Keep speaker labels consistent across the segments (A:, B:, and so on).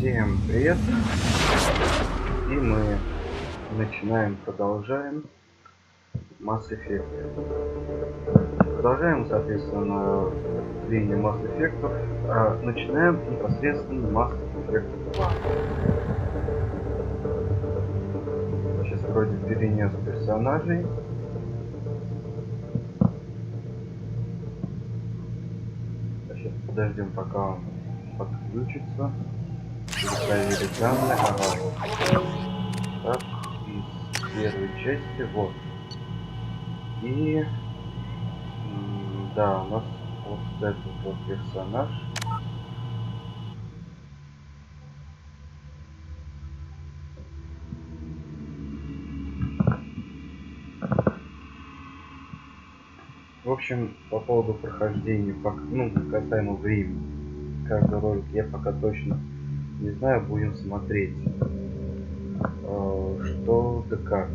A: Всем привет! И мы продолжаем Mass Effect. Продолжаем, соответственно, линию Mass Effect. Начинаем непосредственно Mass Effect 2. Сейчас вроде перенес персонажей. Сейчас подождем, пока он подключится. Проверить данные. Ага. Так, из первой части, вот. И да, у нас вот этот вот персонаж. В общем, по поводу прохождения, касаемо времени, каждый ролик я пока точно не знаю, будем смотреть, что да как.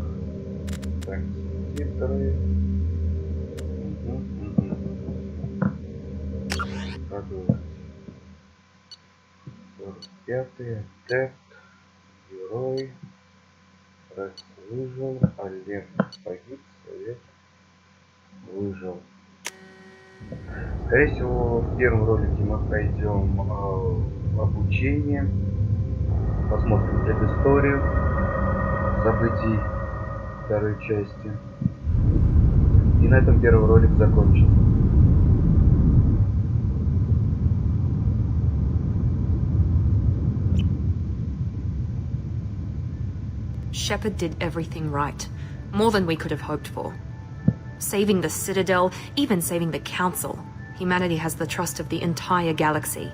A: Так, титры. Продолжить. 45-й, тест, герой, Рекс выжил, Олег погиб, Совет выжил. Скорее всего, в первом ролике мы пройдем обучение, посмотрим предысторию событий второй части. И на этом первый ролик закончится.
B: Shepard did everything right, more than we could have hoped for. Saving the Citadel, even saving the Council, humanity has the trust of the entire galaxy.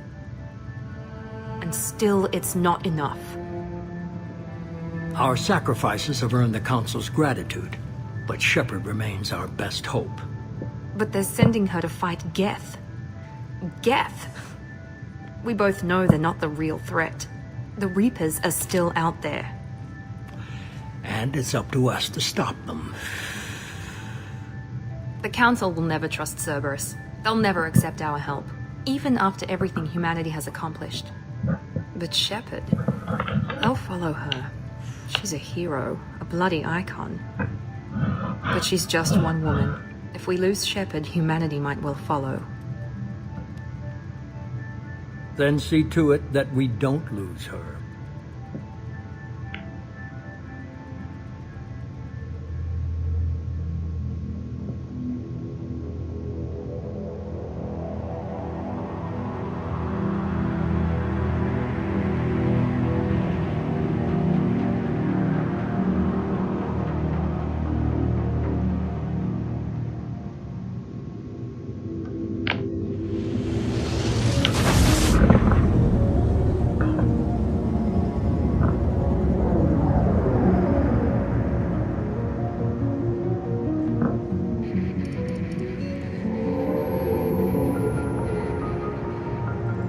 B: And still, it's not enough.
C: Our sacrifices have earned the Council's gratitude, but Shepard remains our best hope.
B: But they're sending her to fight Geth. Geth! We both know they're not the real threat. The Reapers are still out there.
C: And it's up to us to stop them.
B: The Council will never trust Cerberus. They'll never accept our help, even after everything humanity has accomplished. But Shepard, they'll follow her. She's a hero, a bloody icon. But she's just one woman. If we lose Shepard, humanity might well follow.
C: Then see to it that we don't lose her.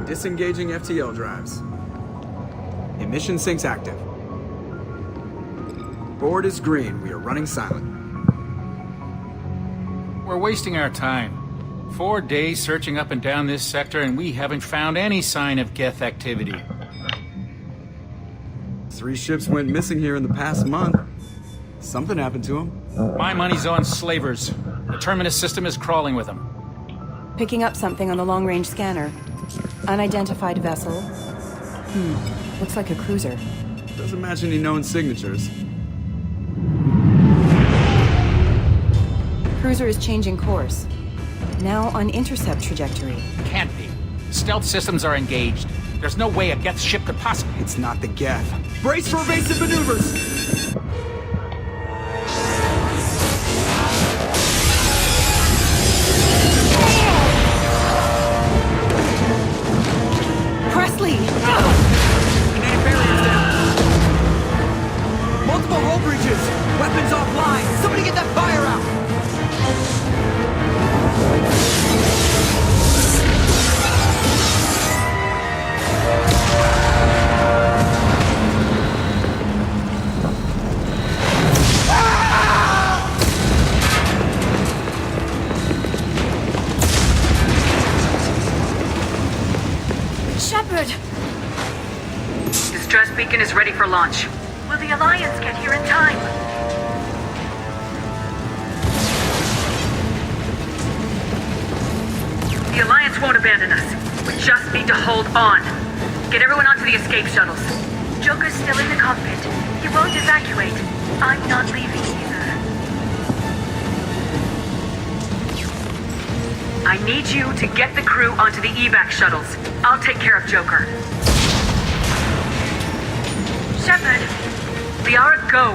D: Disengaging FTL drives. Emission sinks active. Board is green. We are running silent.
E: We're wasting our time. 4 days searching up and down this sector, and we haven't found any sign of Geth activity.
D: 3 ships went missing here in the past month. Something happened to them.
E: My money's on slavers. The Terminus system is crawling with them.
F: Picking up something on the long-range scanner. Unidentified vessel. Looks like a cruiser.
D: Doesn't match any known signatures.
F: Cruiser is changing course. Now on intercept trajectory.
E: Can't be. Stealth systems are engaged. There's no way a Geth ship could possibly...
D: It's not the Geth. Brace for evasive maneuvers! Kinetic barriers down. Multiple hull breaches. Weapons offline. Somebody get that fire out.
F: Shepard!
G: distress beacon is ready for launch. Will the Alliance get here in time? The Alliance won't abandon us. We just need to hold on. Get everyone onto the escape shuttles. Joker's still in the cockpit. He won't evacuate. I'm not leaving either. I need you to get the crew onto the evac shuttles. I'll take care of Joker. Shepard! Liara, go!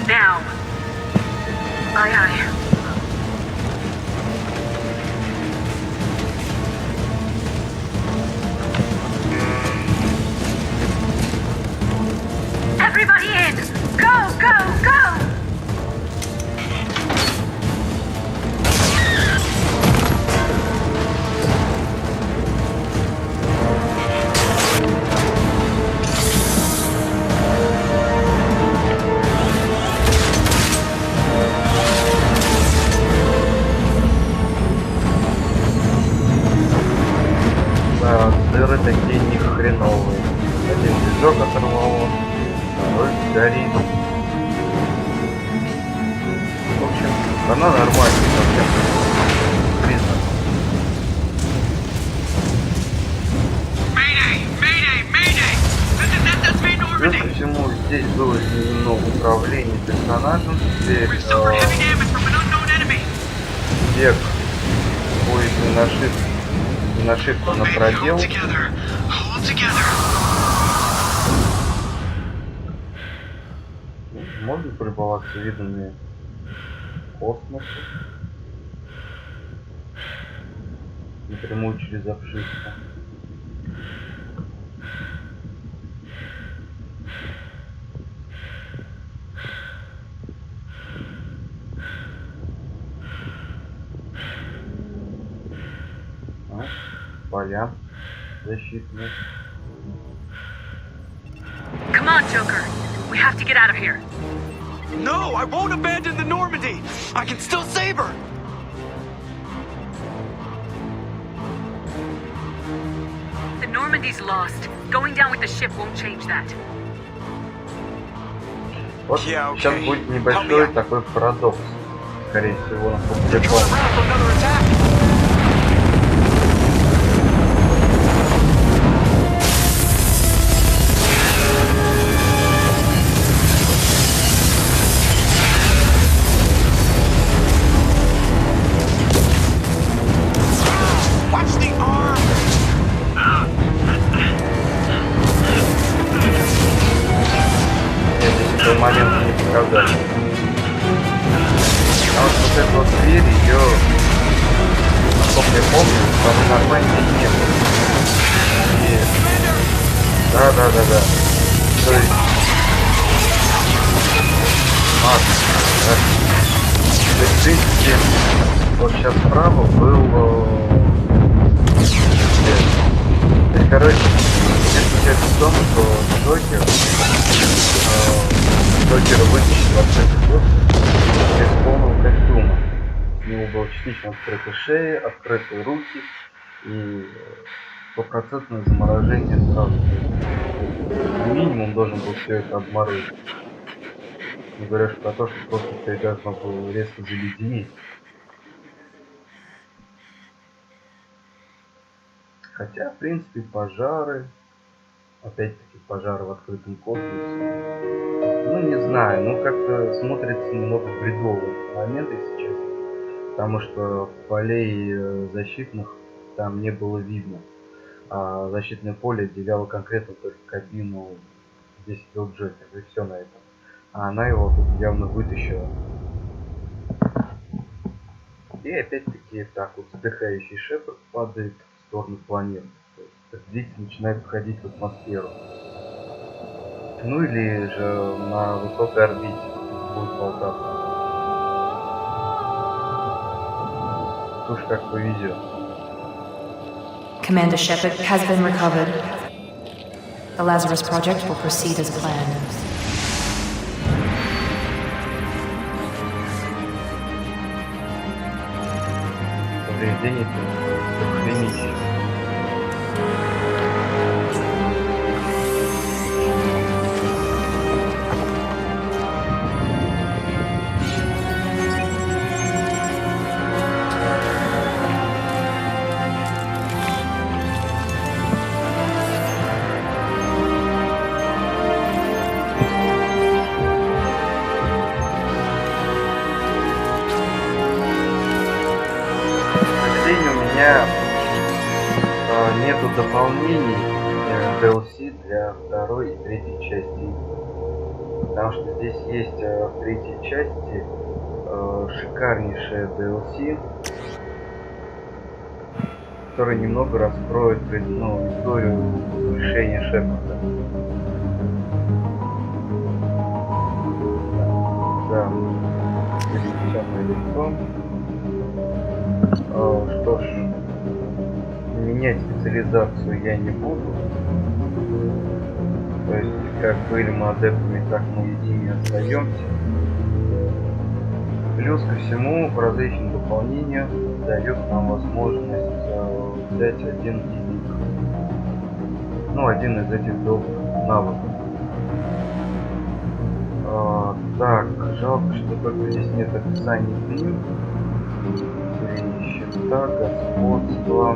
G: Now. Aye, aye. Everybody in! Go, go, go!
A: Дыры такие не хреновые. Один движок оторвало, второй горит. В общем, она нормальная, совсем признак. Плюс ко всему, здесь было изменено управление персонажем. Теперь бег будет не на shift, а на пробел. Можно полюбоваться видами космоса напрямую через обшивку. Поля защитные.
G: Come on, Joker. We have to get out of here.
D: No, I won't abandon the Normandy. I can still save her.
G: The Normandy's lost. Going down with the ship won't change that.
A: Вот сейчас будет небольшой такой парадокс. Скорее всего, на пути. Момент не показали. А вот эта вот дверь, ее, насколько я помню, там нормально не было. И... Да. То есть... То есть, в принципе, вот сейчас справа был... То есть, короче, здесь в том, что Джокера вытащили в открытый доступ без полного костюма. У него была частично открытая шея, открытые руки и стопроцентное заморожение сразу. Минимум должен был все это обморозить. Не говоря про то, что просто все должно было резко заледенеть. Хотя, в принципе, пожары, опять-таки пожары в открытом космосе, ну не знаю, ну как-то смотрится немного бредово этот момент, если честно, потому что полей защитных там не было видно, а защитное поле отделяло конкретно только кабину, где сидел Джокер, и все на этом, а она его тут явно вытащила. И опять-таки так вот вздыхающий Шепард падает в сторону планеты, то есть длительно начинает входить в атмосферу. Ну или же на высокой орбите будет болтаться. Уж как повезет.
B: Commander Shepard has been recovered. The Lazarus Project will proceed as planned.
A: Повреждение хранилища. нету дополнений DLC для второй и третьей части. Потому что здесь есть в третьей части шикарнейшая DLC, который немного раскроет историю решения Шепарда. Да, переключенное лицо. Что ж, менять специализацию я не буду. То есть, как были мы адептами, так мы ими остаемся. Плюс ко всему, различные дополнения дают нам возможность взять один из этих двух навыков. Так, жалко, что только здесь нет описаний книг. Счета, господство,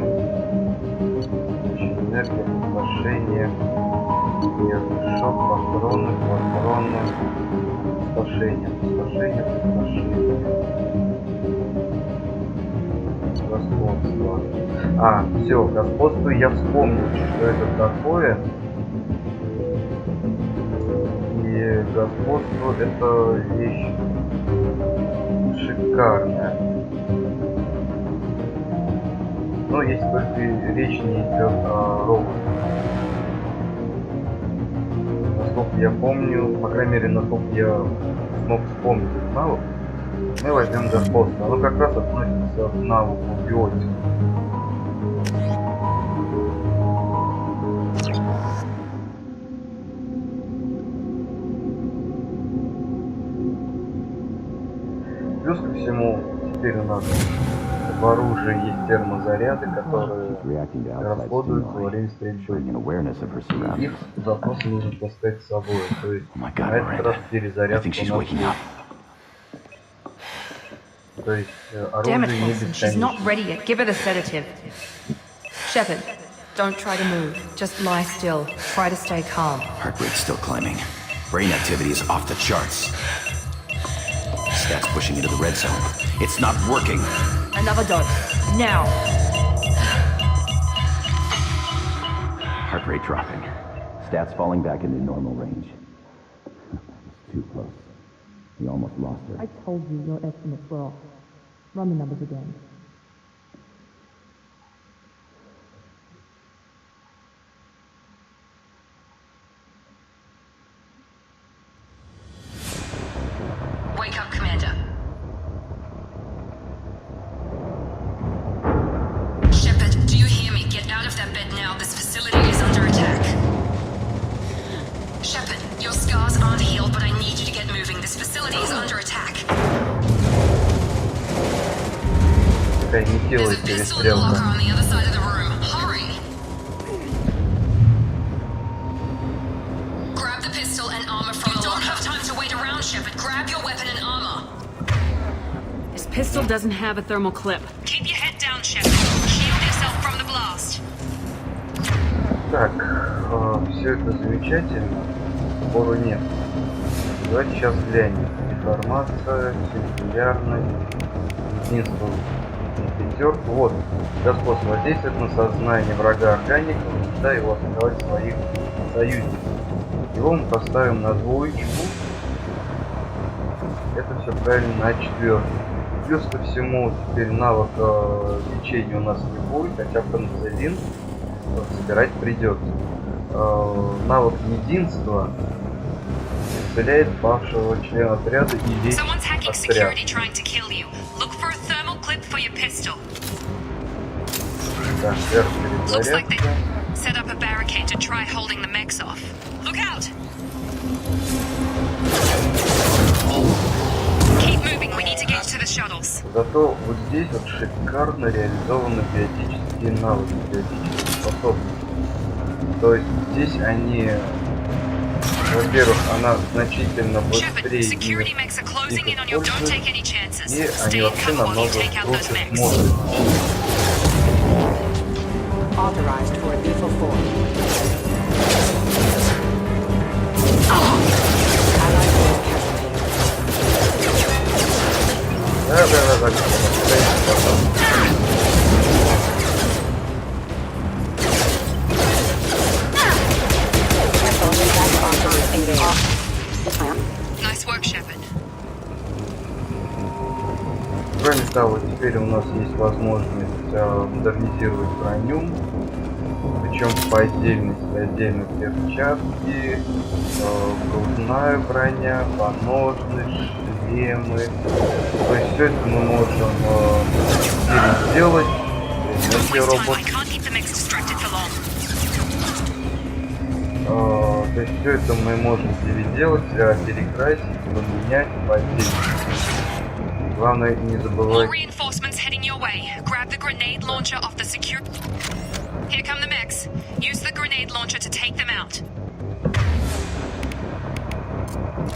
A: энергия, отношения, нервный шок, патроны, опустошение, господство. Все, господство я вспомнил, что это такое. И господство это вещь шикарная. Но если только речь не идет о роботах. Насколько я помню, по крайней мере, насколько я смог вспомнить этот навык, мы возьмем господство. Оно как раз относится к навыку биотик. Плюс ко всему, теперь у нас в оружии есть термозаряды, которые расходуются во время стрельбы. И их запас нужно таскать с собой. То есть на этот раз перезарядка у нас будет. То есть оружие не
B: She's not
A: бесконечно.
B: ready yet. Give her the sedative. Shepard, don't try to move. Just lie still. Try to stay calm.
D: Heart rate's still climbing. Brain activity is off the charts. Stats pushing into the red zone. It's not working.
B: Another dose. Now.
H: Heart rate dropping. Stats falling back into normal range. Too close. We almost lost her.
I: I told you your estimates were off. Run the numbers again.
G: Wake up, Commander. Shepard, do you hear me? Get out of that bed now. This facility is under attack. Shepard, your scars aren't healed, but I need you to get moving. This facility is under attack.
A: Такая не
G: There's
A: делает
G: a pistol in the locker
A: перестрелка.
G: on the other side of the room. Hurry! Grab the pistol and armor from the locker. You don't have time to wait around, Shepard. Grab your weapon and armor.
B: This pistol doesn't have a thermal clip.
G: Keep your head down, Shepard. Shield yourself from the blast.
A: Так, все это замечательно, спору нет. Давайте сейчас глянем. Информация, сингулярность, единство на пятерку. Вот, господство воздействует на сознание врага органика, вынуждая его атаковать своих союзников. Его мы поставим на двоечку. Это все правильно на четвертую. Плюс ко всему, теперь навык лечения у нас не будет, хотя панцелин собирать придется. Навык единства исцеляет павшего члена отряда и весь
G: Someone's hacking
A: отряд.
G: security trying to kill you. Look for a thermal clip for your pistol.
A: Так,
G: Looks like they
A: перезарядка.
G: set up a barricade to try holding the mechs off. Look out! Keep moving, we need to get to the shuttles.
A: Зато вот здесь вот шикарно реализованы биотические навыки, биотические способности. То есть здесь они, во-первых, она значительно
G: Shepard,
A: быстрее
G: security
A: их
G: mechs are closing in on you. Don't
A: использует,
G: take any chances.
A: и они
G: Stay in
A: вообще
G: cover while you
A: намного
G: take out those
A: круче
G: mechs.
A: смотрят.
F: Authorized for a lethal form. Allied force casualty.
A: Да. теперь у нас есть возможность модернизировать броню, причем по отдельности, отдельно перчатки, грудная броня, поножны, шлемы. То есть все это мы можем переделать. Робот. То есть все это мы можем переделать, перекрасить, поменять по отдельности. Главное не забывать.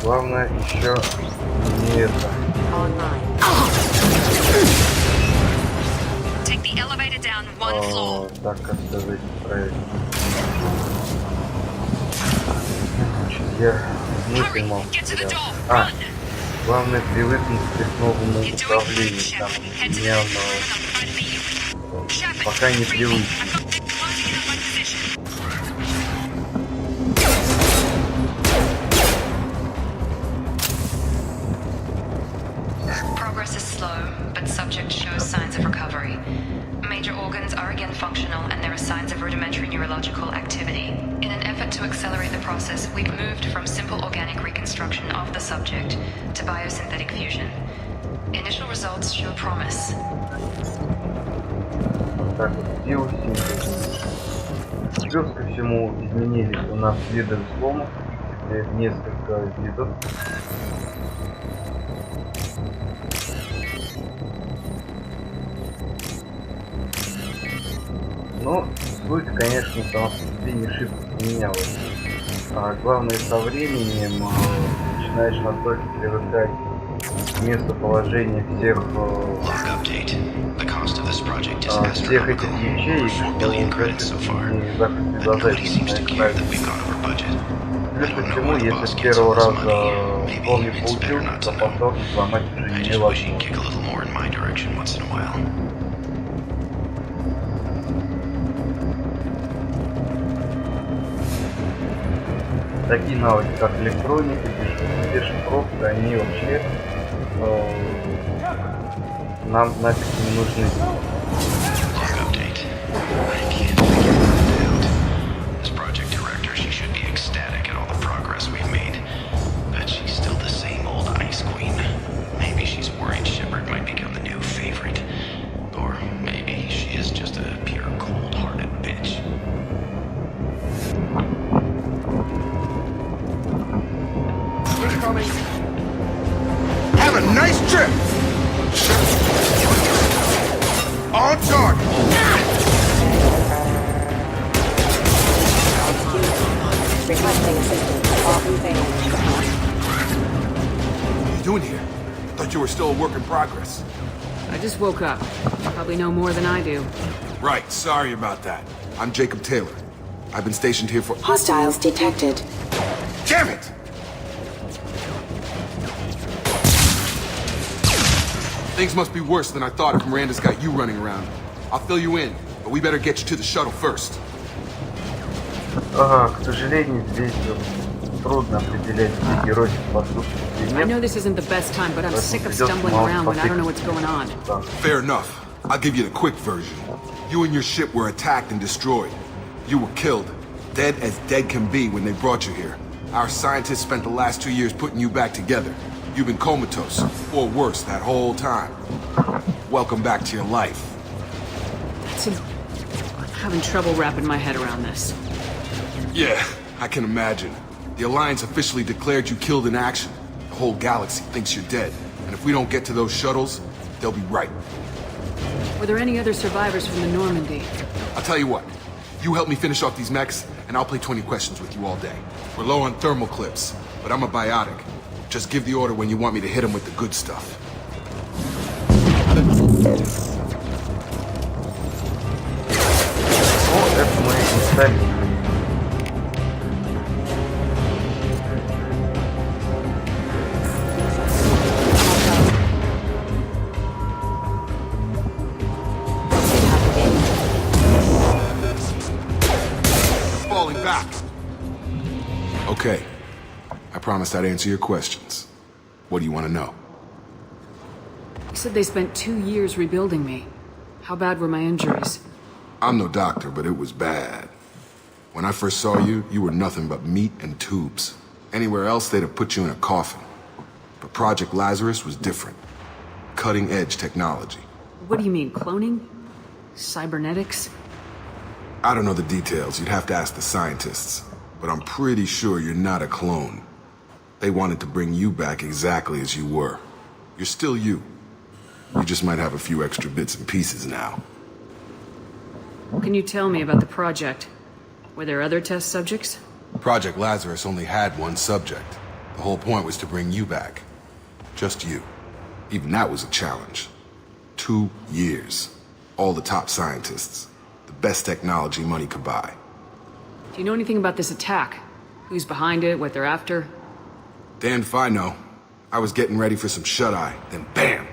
A: Главное еще не это. Так, как сказать правильно. Я мысль мог потерял. Главное привыкнуть к новому управлению, там у меня пока не привычно.
B: Progress is slow, but subject shows signs of recovery. Major organs are again functional and there are signs of rudimentary neurological activity. In an effort to accelerate the process, we've moved from simple organic reconstruction of the subject to biosynthetic fusion. Initial results show promise.
A: Так вот, биосинтез. Плюс ко всему изменились у нас виды сломов, теперь несколько видов. Но суть, конечно, сама по себе не шибко поменялась. А главное, со временем начинаешь настолько привыкать к местоположению всех этих ячеек, что не захоть плюс ко всему, если с первого раза он не получился, то повторно сломать уже невозможно. Такие навыки, как электроника, дешифровка, они вообще нам нафиг не нужны.
J: Have a nice trip! On target!
F: Requesting assistance. Often failed.
J: What are you doing here? Thought you were still a work in progress.
K: I just woke up. You probably know more than I do.
J: Right, sorry about that. I'm Jacob Taylor. I've been stationed here for—
F: Hostiles detected.
J: Damn it! Things must be worse than I thought if Miranda's got you running around. I'll fill you in, but we better get you to the shuttle first.
A: Ага, к сожалению, здесь трудно определять, где герой поступки или нет.
K: I know this isn't the best time, but I'm sick of stumbling around when I don't know what's going on.
J: Fair enough. I'll give you the quick version. You and your ship were attacked and destroyed. You were killed. Dead as dead can be when they brought you here. Our scientists spent the last 2 years putting you back together. You've been comatose, or worse, that whole time. Welcome back to your life.
K: I'm having trouble wrapping my head around this.
J: Yeah, I can imagine. The Alliance officially declared you killed in action. The whole galaxy thinks you're dead. And if we don't get to those shuttles, they'll be right.
K: Were there any other survivors from the Normandy?
J: I'll tell you what. You help me finish off these mechs, and I'll play 20 questions with you all day. We're low on thermal clips, but I'm a biotic. Just give the order when you want me to hit him with the good stuff.
A: О, это мы и стали.
J: Falling back. Okay. I promised I'd answer your questions. What do you want to know?
K: You said they spent 2 years rebuilding me. How bad were my injuries?
J: I'm no doctor, but it was bad. When I first saw you, you were nothing but meat and tubes. Anywhere else, they'd have put you in a coffin. But Project Lazarus was different. Cutting-edge technology.
K: What do you mean, cloning? Cybernetics?
J: I don't know the details. You'd have to ask the scientists. But I'm pretty sure you're not a clone. They wanted to bring you back exactly as you were. You're still you. You just might have a few extra bits and pieces now.
K: What can you tell me about the project? Were there other test subjects?
J: Project Lazarus only had one subject. The whole point was to bring you back. Just you. Even that was a challenge. 2 years. All the top scientists. The best technology money could buy.
K: Do you know anything about this attack? Who's behind it, what they're after?
J: Damned if I know. I was getting ready for some shut-eye, then bam!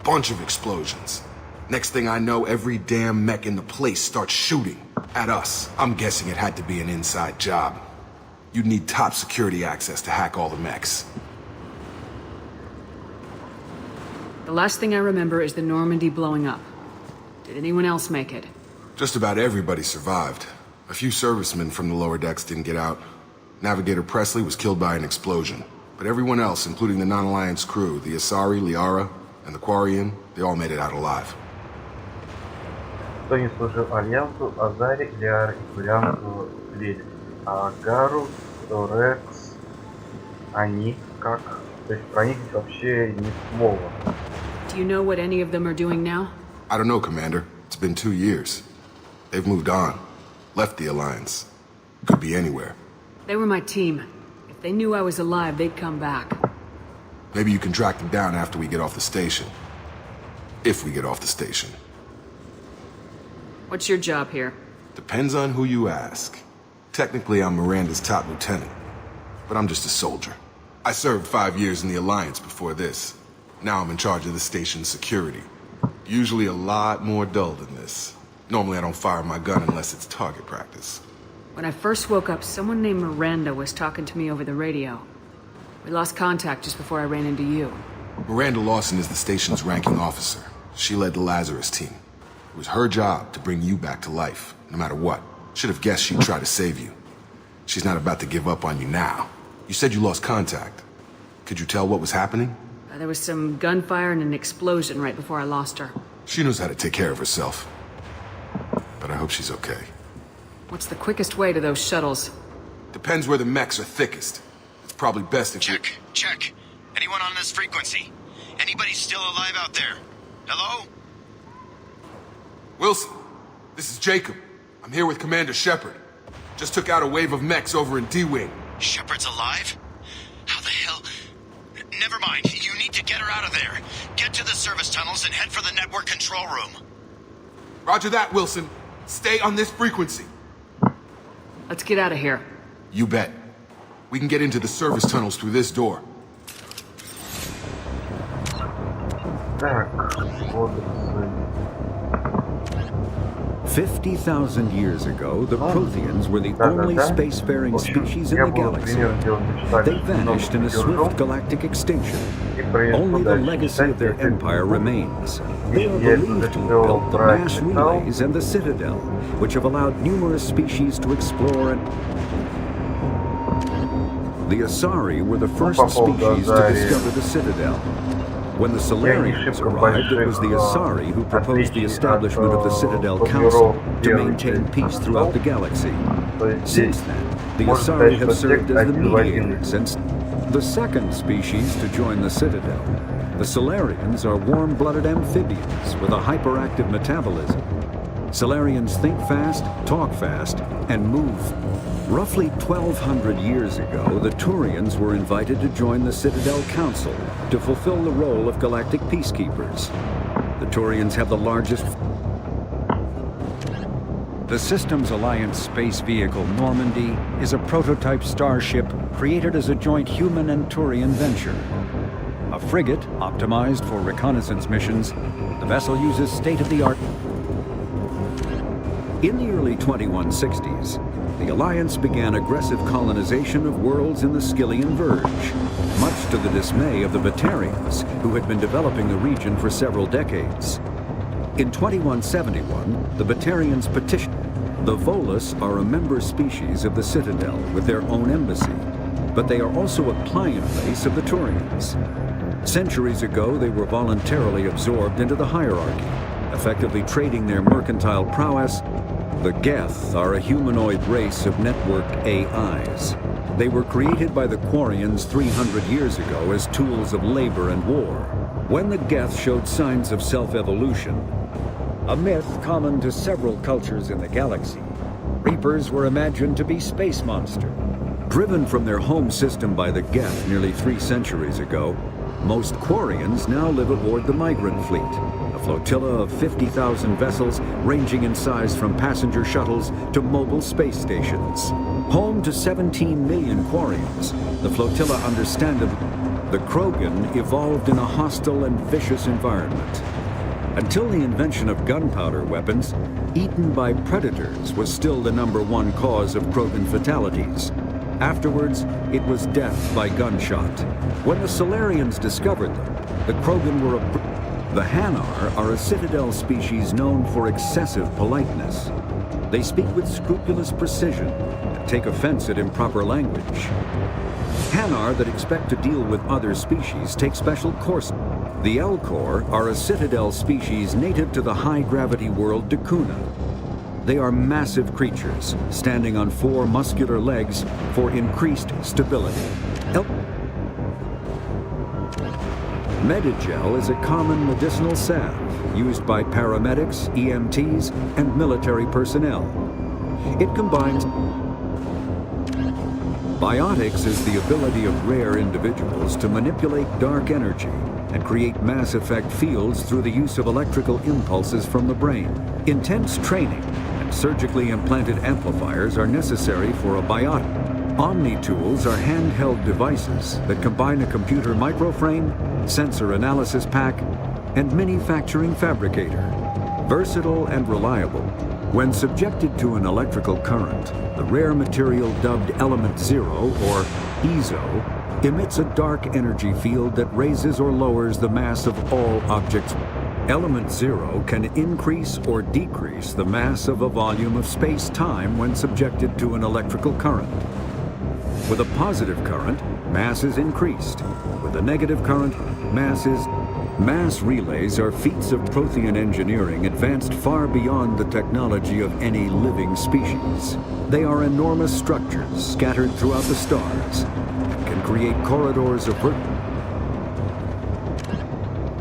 J: Bunch of explosions. Next thing I know, every damn mech in the place starts shooting at us. I'm guessing it had to be an inside job. You'd need top security access to hack all the mechs.
K: The last thing I remember is the Normandy blowing up. Did anyone else make it?
J: Just about everybody survived. A few servicemen from the lower decks didn't get out. Navigator Presley was killed by an explosion. But everyone else, including the non-Alliance crew, the Asari, Liara, and the Quarian, they all made it out alive.
A: Кто не служил Альянсу, Азари, Лиар и Курианцу лезли. А Гару, Торекс, они как? То есть про них вообще ни слова.
K: Do you know what any of them are doing now?
J: I don't know, Commander. It's been 2 years. They've moved on. Left the Alliance. Could be anywhere.
K: They were my team. If they knew I was alive, they'd come back.
J: Maybe you can track them down after we get off the station. If we get off the station.
K: What's your job here?
J: Depends on who you ask. Technically, I'm Miranda's top lieutenant. But I'm just a soldier. I served 5 years in the Alliance before this. Now I'm in charge of the station's security. Usually a lot more dull than this. Normally I don't fire my gun unless it's target practice.
K: When I first woke up, someone named Miranda was talking to me over the radio. We lost contact just before I ran into you.
J: Miranda Lawson is the station's ranking officer. She led the Lazarus team. It was her job to bring you back to life, no matter what. Should have guessed she'd try to save you. She's not about to give up on you now. You said you lost contact. Could you tell what was happening?
K: There was some gunfire and an explosion right before I lost her.
J: She knows how to take care of herself. But I hope she's okay.
K: What's the quickest way to those shuttles?
J: Depends where the mechs are thickest. It's probably best if
D: Check. Anyone on this frequency? Anybody still alive out there? Hello?
J: Wilson, this is Jacob. I'm here with Commander Shepard. Just took out a wave of mechs over in D-Wing.
D: Shepard's alive? How the hell? Never mind. You need to get her out of there. Get to the service tunnels and head for the network control room.
J: Roger that, Wilson. Stay on this frequency.
K: Let's get out of here.
J: You bet. We can get into the service tunnels through this door.
A: Так, кодексы.
L: 50,000 years ago, the Protheans were the only spacefaring species in the galaxy. They vanished in a swift galactic extinction. Only the legacy of their empire remains. They are believed to have built the mass relays and the Citadel, which have allowed numerous species to explore and... The Asari were the first species to discover the Citadel. When the Solarians arrived, it was the Asari who proposed the establishment of the Citadel Council to maintain peace throughout the galaxy. Since then, the Asari have served as the mediators and the second species to join the Citadel. The Solarians are warm-blooded amphibians with a hyperactive metabolism. Solarians think fast, talk fast, and move. Roughly 1,200 years ago, the Turians were invited to join the Citadel Council to fulfill the role of galactic peacekeepers. The Turians have the largest...
M: The Systems Alliance space vehicle Normandy is a prototype starship created as a joint human and Turian venture. A frigate optimized for reconnaissance missions, the vessel uses state-of-the-art...
L: In the early 2160s, the Alliance began aggressive colonization of worlds in the Skyllian Verge, much to the dismay of the Batarians, who had been developing the region for several decades. In 2171, the Batarians petitioned. The Volus are a member species of the Citadel with their own embassy, but they are also a client base of the Turians. Centuries ago, they were voluntarily absorbed into the hierarchy, effectively trading their mercantile prowess. The Geth are a humanoid race of networked AIs. They were created by the Quarians 300 years ago as tools of labor and war. When the Geth showed signs of self-evolution, a myth common to several cultures in the galaxy, Reapers were imagined to be space monsters. Driven from their home system by the Geth nearly 3 centuries ago, most Quarians now live aboard the Migrant Fleet, a flotilla of 50,000 vessels ranging in size from passenger shuttles to mobile space stations. Home to 17 million Quarians, the flotilla understandably, the Krogan evolved in a hostile and vicious environment. Until the invention of gunpowder weapons, eaten by predators was still the #1 cause of Krogan fatalities. Afterwards, it was death by gunshot. When the Solarians discovered them, the Krogan were the Hanar are a Citadel species known for excessive politeness. They speak with scrupulous precision and take offense at improper language. Hanar that expect to deal with other species take special courses. The Elcor are a Citadel species native to the high-gravity world Dakuna. They are massive creatures, standing on 4 muscular legs for increased stability. Medigel is a common medicinal salve used by paramedics, EMTs, and military personnel. It combines biotics is the ability of rare individuals to manipulate dark energy and create mass effect fields through the use of electrical impulses from the brain. Intense training and surgically implanted amplifiers are necessary for a biotic. Omni-tools are handheld devices that combine a computer microframe, sensor analysis pack, and manufacturing fabricator. Versatile and reliable. When subjected to an electrical current, the rare material dubbed Element Zero, or EZO, emits a dark energy field that raises or lowers the mass of all objects. Element Zero can increase or decrease the mass of a volume of space-time when subjected to an electrical current. With a positive current, mass is increased. With a negative current, mass is... Mass relays are feats of Prothean engineering advanced far beyond the technology of any living species. They are enormous structures scattered throughout the stars and can create corridors of...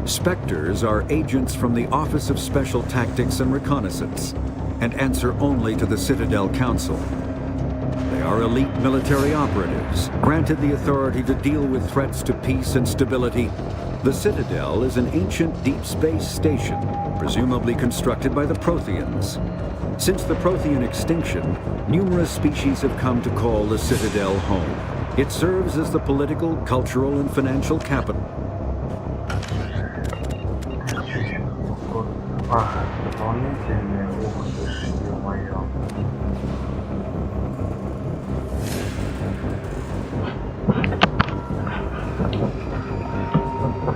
L: Spectres are agents from the Office of Special Tactics and Reconnaissance and answer only to the Citadel Council. They are elite military operatives, granted the authority to deal with threats to peace and stability. The Citadel is an ancient deep space station, presumably constructed by the Protheans. Since the Prothean extinction, numerous species have come to call the Citadel home. It serves as the political, cultural, and financial capital.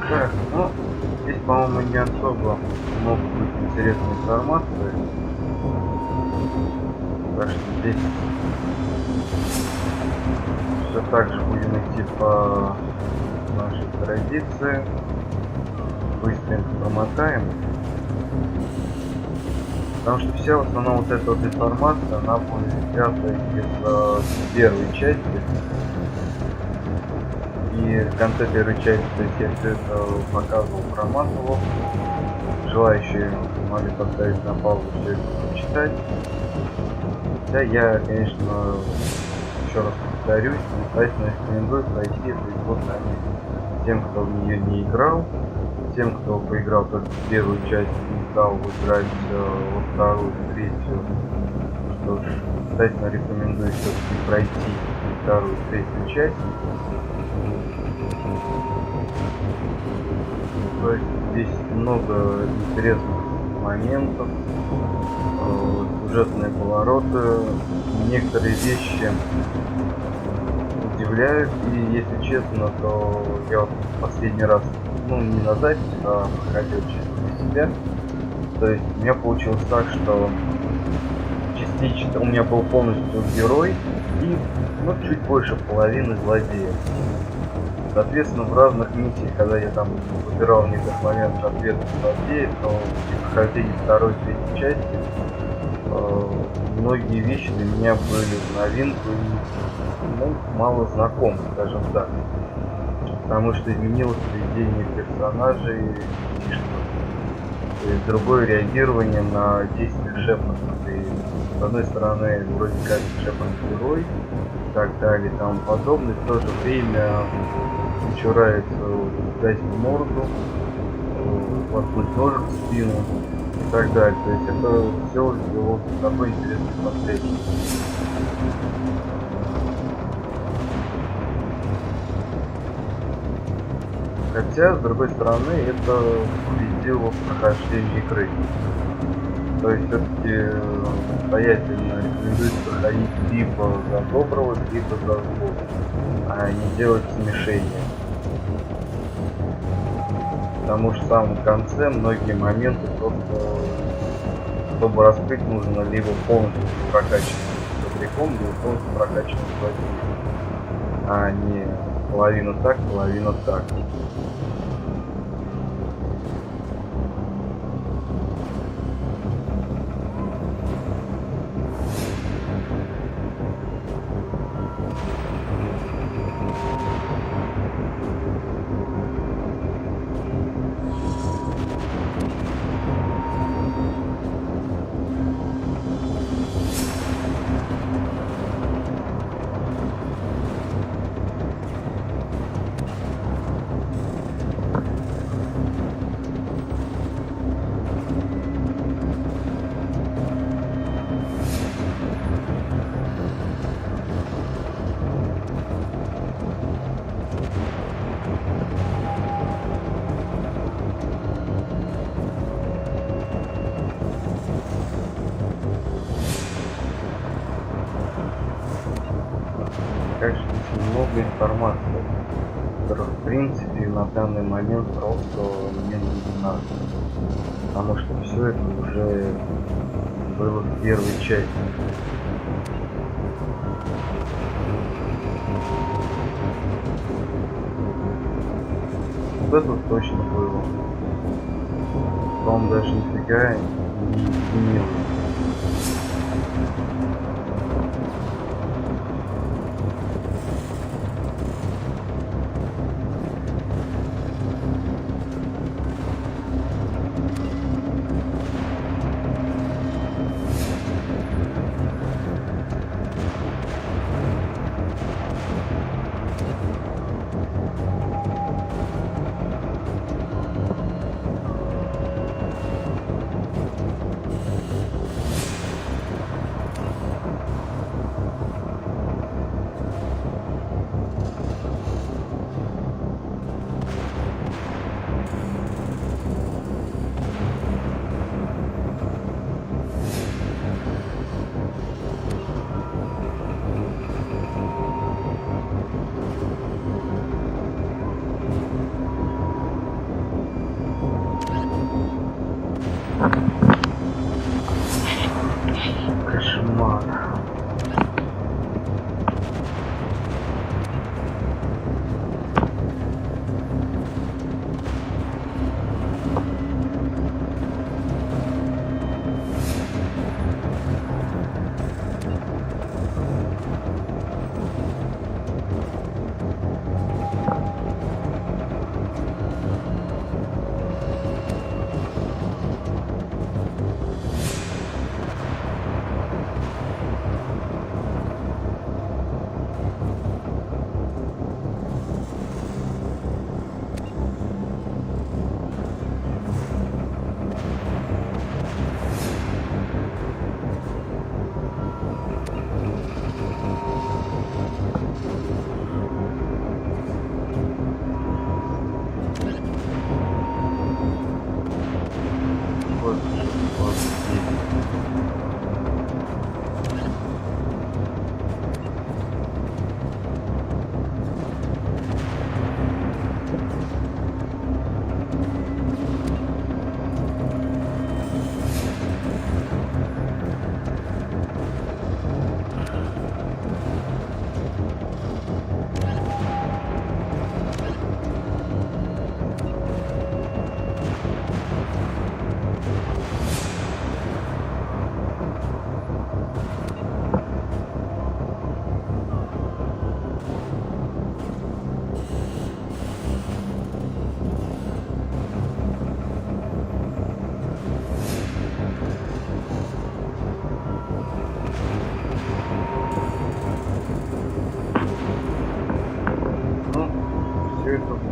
A: Так, ну, здесь, по-моему, не особо могут быть интересные информации. Так что здесь все так же будем идти по нашей традиции. Быстренько промотаем. Потому что вся в основном вот эта вот информация, она будет взята из первой части. И в конце первой части, то есть я все это показывал, проматывал. Желающие могли поставить на паузу, все это прочитать. Хотя я, конечно, еще раз повторюсь, настоятельно рекомендую пройти эту игру тем, кто в нее не играл, тем, кто поиграл только в первую часть и стал играть во вторую, третью. Что ж, настоятельно рекомендую все-таки пройти вторую, третью часть. То есть здесь много интересных моментов. сюжетные повороты, некоторые вещи удивляют, и если честно, то я вот последний раз, ну не на запись, а проходил чисто для себя. То есть у меня получилось так, что частично у меня был полностью герой и ну, чуть больше половины злодея. Соответственно, в разных миссиях, когда я там выбирал в некоторых моментах ответ злодея, то при прохождении второй, третьей части многие вещи для меня были в новинку и ну, мало знакомы, скажем так. Потому что изменилось поведение персонажей и что то есть другое реагирование на действия Шепарда. С одной стороны, вроде как Шепард герой и так далее и тому подобное, в то же время чурается дать в морду, воткнуть ножик в спину и так далее. То есть это все было такой интересный посредник. Хотя, с другой стороны, это победило прохождение игры. То есть все-таки настоятельно рекомендуется проходить либо за доброго, либо за злого, а не делать смешение. Потому что в самом конце многие моменты просто, чтобы раскрыть, нужно либо полностью прокачивать добряком, либо полностью прокачивать злодеем, а не половину так, половину так. Как же здесь много информации, которая в принципе на данный момент просто мне не надо. Потому что все это уже было в первой части. Вот это вот точно было. Он даже нифига не изменился.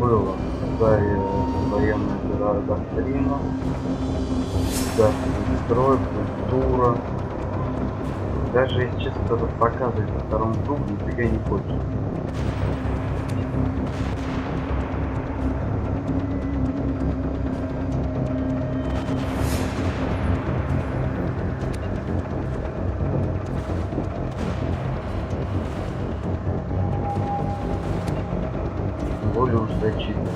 A: было. Создали военную доктрину, государственный строй, культура. Даже если честно, кто-то показывает во втором кругу, нифига не хочет. Более уж зачитывать.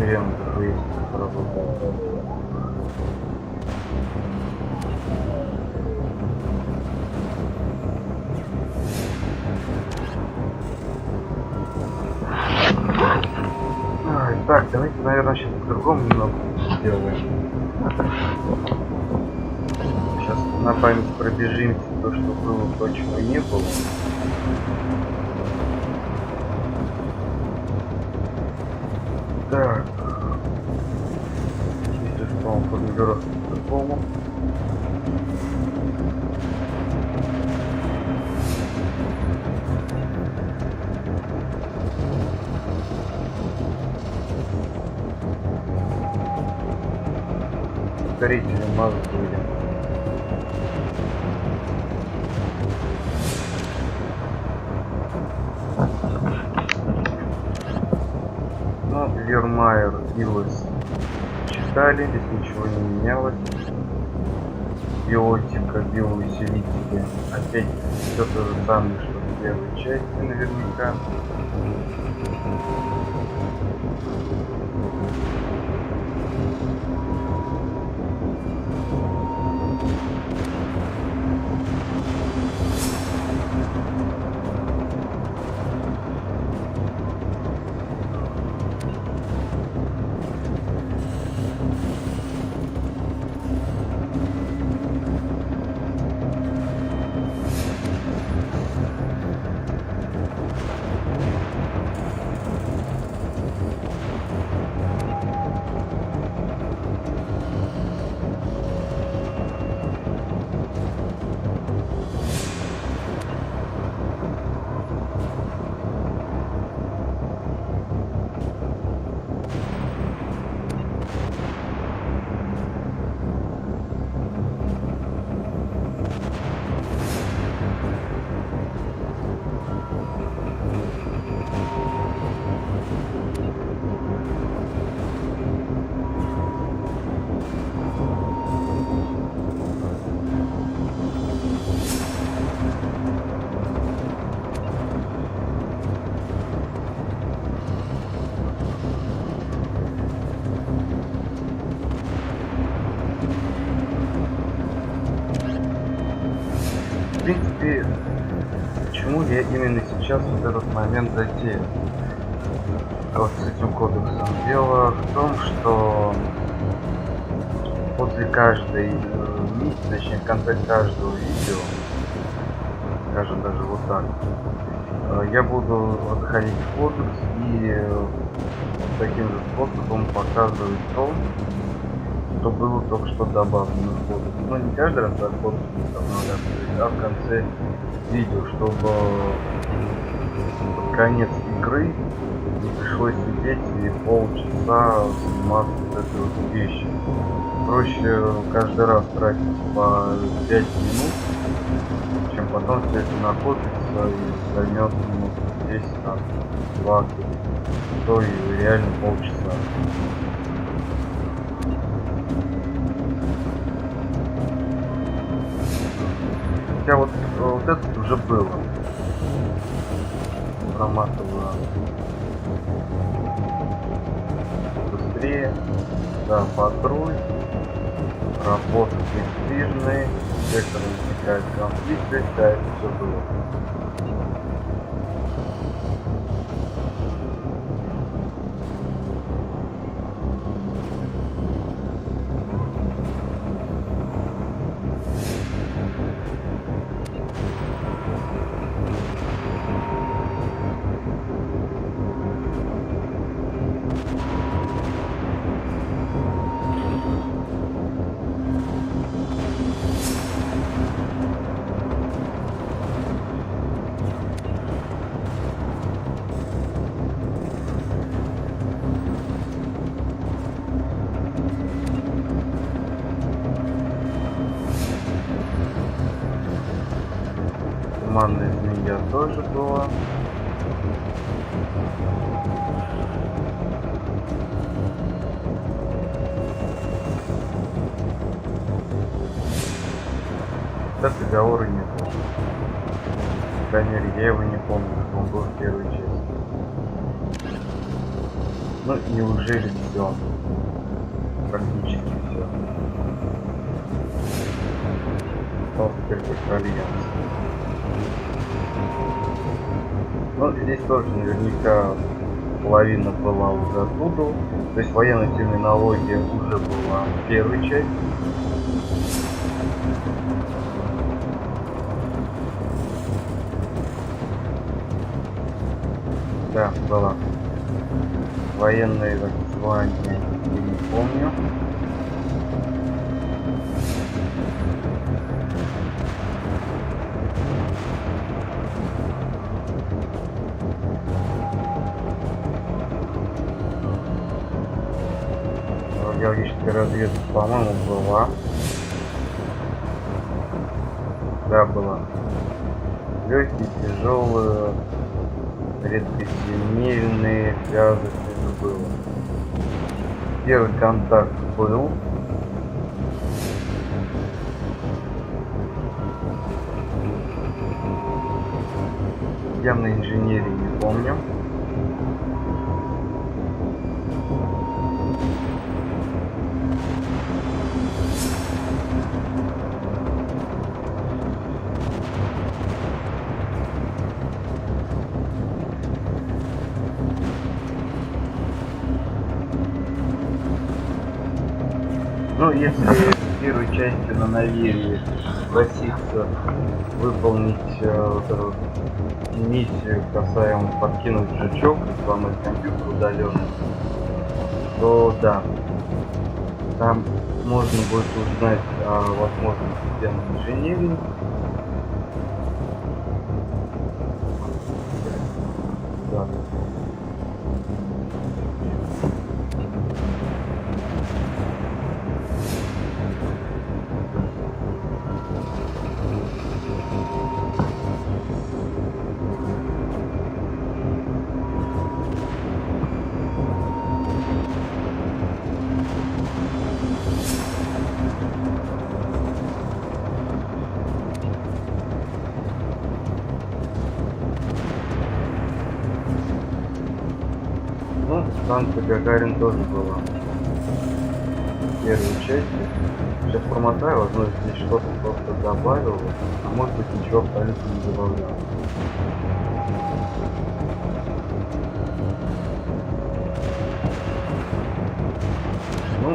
N: сирена такой есть, работает. Так, давайте, наверное, сейчас по-другому немного сделаем. Сейчас
A: на память пробежимся то, что было, то, чего не было. Так. Здесь что он формулировка по-другому. Ускорителем мазать будем. Ну, Вермайер и Лыс читали, здесь ничего не менялось. Биотика, биоусилители. Опять все то же самое, что в первой части наверняка. В принципе, почему я именно сейчас вот этот момент затеял? Вот с этим кодексом. Дело в том, что после каждой миссии, точнее в конце каждого видео, скажем даже вот так, я буду заходить в кодекс и таким же способом показывать то, что было только что добавлено в кодекс. Но не каждый раз от кодекс обновляться, а в конце видео, чтобы под конец игры не пришлось сидеть и полчаса сниматься вот этой вот вещи. Проще каждый раз тратить по 5 минут, чем потом все это накопится и займет минут 10, 20, то и реально полчаса. Хотя вот это уже было. Проматываю быстрее. Да, патруль. Работа престижная. Сектор возникает конфликты. Да, это все было. Туманная змея тоже была. Так договора нет. По крайней мере, я его не помню, что он был в первой части. Ну, неужели все? Практически все. Остался только альянс. Но здесь тоже наверняка половина была уже оттуда. То есть военная терминология уже была в первой части. Да, была. Военные звания, я не помню. Радиологическая разведка, по-моему, была. Да, была. Легкие, тяжелые, редкоземельные, связы, это было. Первый контакт был. Явно инженерии не помню. Ну, если в первой части на наверии проситься выполнить вот эту миссию касаемо подкинуть жучок и сломать компьютер удаленно, то да, там можно будет узнать о возможности системной инженерии. Да. Станция Гагарин тоже была. В первой части. Сейчас промотаю, возможно, здесь что-то просто добавил, а может быть ничего абсолютно не добавлял. Ну,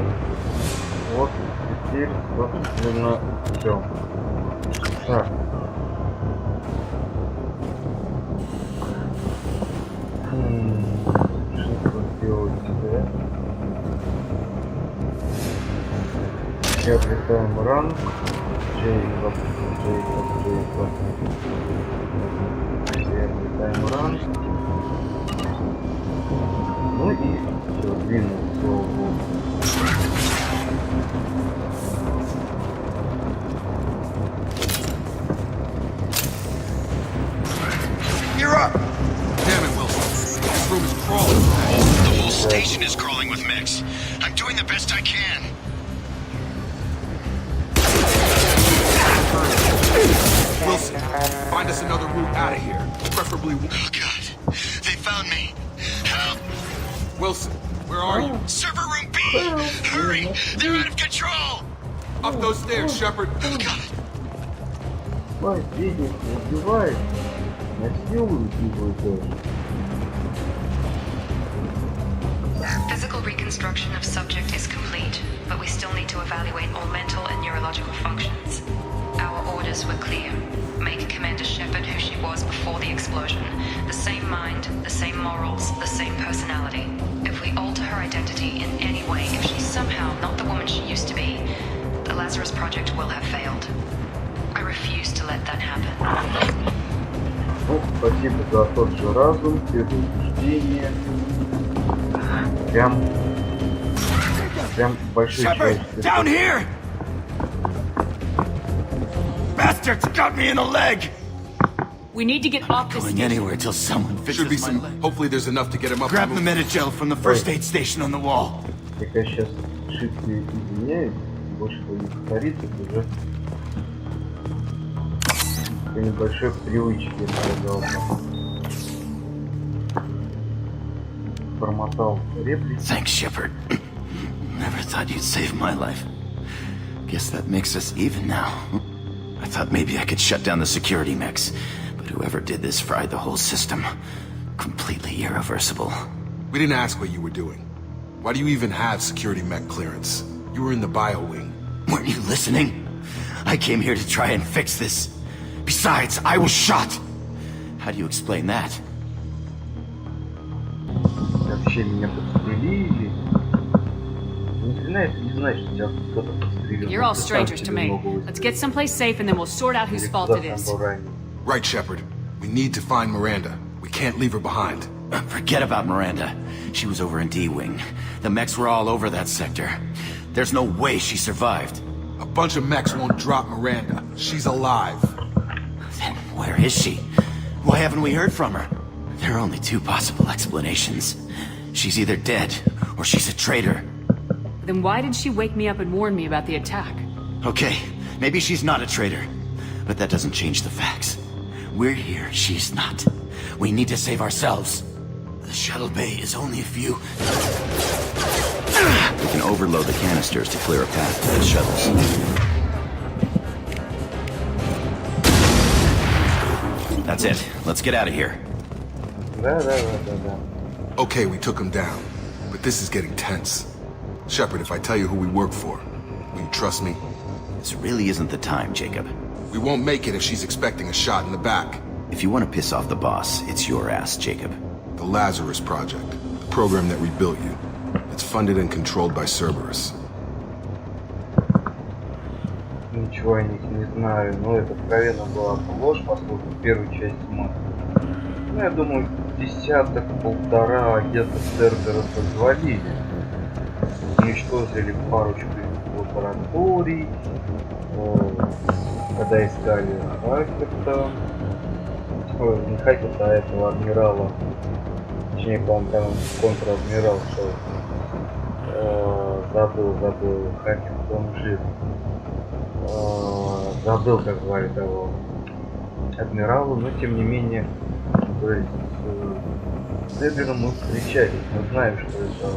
A: вот теперь, собственно, все. Так. Приобретаем ран. Джейкоб. Приобретаем ран. Ну и все, двинул слово.
J: You're up! Damn it, Wilson. This room is crawling.
D: The whole station is crawling with mechs. I'm doing the best I can.
J: Wilson, find us another route out of here. Preferably...
D: Oh, God. They found me. Help!
J: Wilson, where are you?
D: Server room B! Hurry! They're out of control!
J: Up those stairs, Shepard.
D: Oh, God.
A: Ой, видишь, убивает. Насилует его тоже.
B: Physical reconstruction of subject is complete, but we still need to evaluate all mental and neurological functions. Our orders were clear. Make Commander Shepard who she was before the explosion. The same mind, the same morals, the same personality. If we alter her identity in any way, if she's somehow not the woman she used to be, the Lazarus Project will have failed. I refuse to let that happen.
A: Ну, спасибо за тот же разум, предупреждение. Прям большой
D: Shepard, down here! Bastards got me in the leg!
K: We need to get off this
D: Going anywhere till someone fixes
J: Should be
D: my
J: some.
D: leg.
J: Hopefully there's enough to get him up.
D: Grab the Medi-gel from the first aid station on the wall.
A: Я сейчас шибко извиняюсь, больше не повторится, это уже по небольшой привычке сказал. Промотал реплики.
D: Thanks, Shepard. Never thought you'd save my life. Guess that makes us even now. I thought maybe I could shut down the security mechs, but whoever did this fried the whole system. Completely irreversible.
J: We didn't ask what you were doing. Why do you even have security mech clearance? You were in the bio wing.
D: Weren't you listening? I came here to try and fix this. Besides, I was shot. How do you explain that?
A: вообще меня подстрелили. Ни хрена это не значит, что тебя кто-то подстрелил.
K: You're all strangers to me. Let's get someplace safe and then we'll sort out whose fault it is.
J: Right, Shepard. We need to find Miranda. We can't leave her behind.
D: Forget about Miranda. She was over in D-Wing. The mechs were all over that sector. There's no way she survived.
J: A bunch of mechs won't drop Miranda. She's alive.
D: Then where is she? Why haven't we heard from her? There are only two possible explanations. She's either dead, or she's a traitor.
K: Then why did she wake me up and warn me about the attack?
D: Okay, maybe she's not a traitor. But that doesn't change the facts. We're here, she's not. We need to save ourselves. The shuttle bay is only a few... We can overload the canisters to clear a path to the shuttles. That's it. Let's get out of here.
J: Okay, we took him down. But this is getting tense. Shepard, if I tell you who we work for, will you trust me?
D: This really isn't the time, Jacob.
J: We won't make it if she's expecting a shot in the back.
D: If you want to piss off the boss, it's your ass, Jacob.
J: The Lazarus Project. The program that rebuilt you. It's funded and controlled by Cerberus.
A: Ничего о них не знаю, но это откровенно была ложь, поскольку первую часть мы... Ну, я думаю, десяток-полтора агентов Cerberus развалили. Уничтожили парочку лабораторий, когда искали Хакерта, не Хакерта, а этого адмирала, точнее, по-моему, там контр-адмирал, что забыл, Хакерт, он жив, забыл, как звали того адмирала, но тем не менее, то есть, с Эбером мы встречались, мы знаем, что это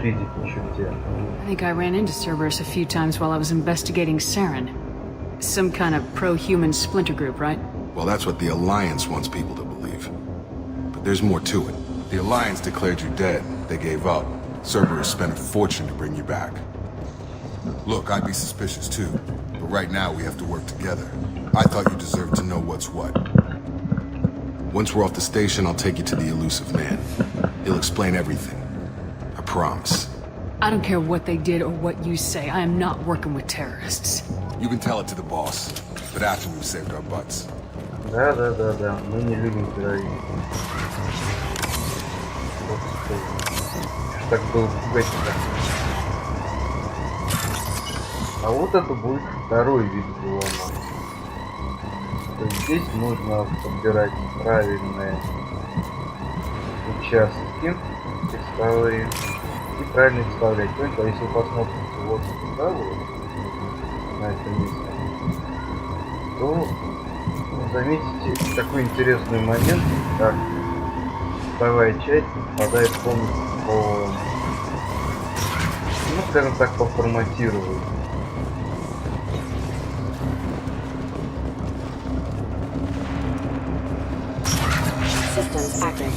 A: физик еще где.
K: I think I ran into Cerberus a few times while I was investigating Saren. Some kind of pro-human splinter group, right?
J: Well, that's what the Alliance wants people to believe. But there's more to it. The Alliance declared you dead. They gave up. Cerberus spent a fortune to bring you back. Look, I'd be suspicious too. But right now we have to work together. I thought you deserved to know what's what. Once we're off the station, I'll take you to the elusive man. He'll explain everything. I promise.
K: I don't care what they did or what you say. I am not working with terrorists.
J: You can tell it to the boss, but after we've saved our butts.
A: Да, мы не любим террористов. Так было пугать. А вот это будет второй вид взлома. То есть здесь нужно подбирать правильные участки истории и правильно их вставлять. Понимаете, а если вы посмотрите вот сюда, вот, на это место, то заметите такой интересный момент, как вторая часть попадает полностью по, ну, скажем так, по форматированию.
O: Systems active.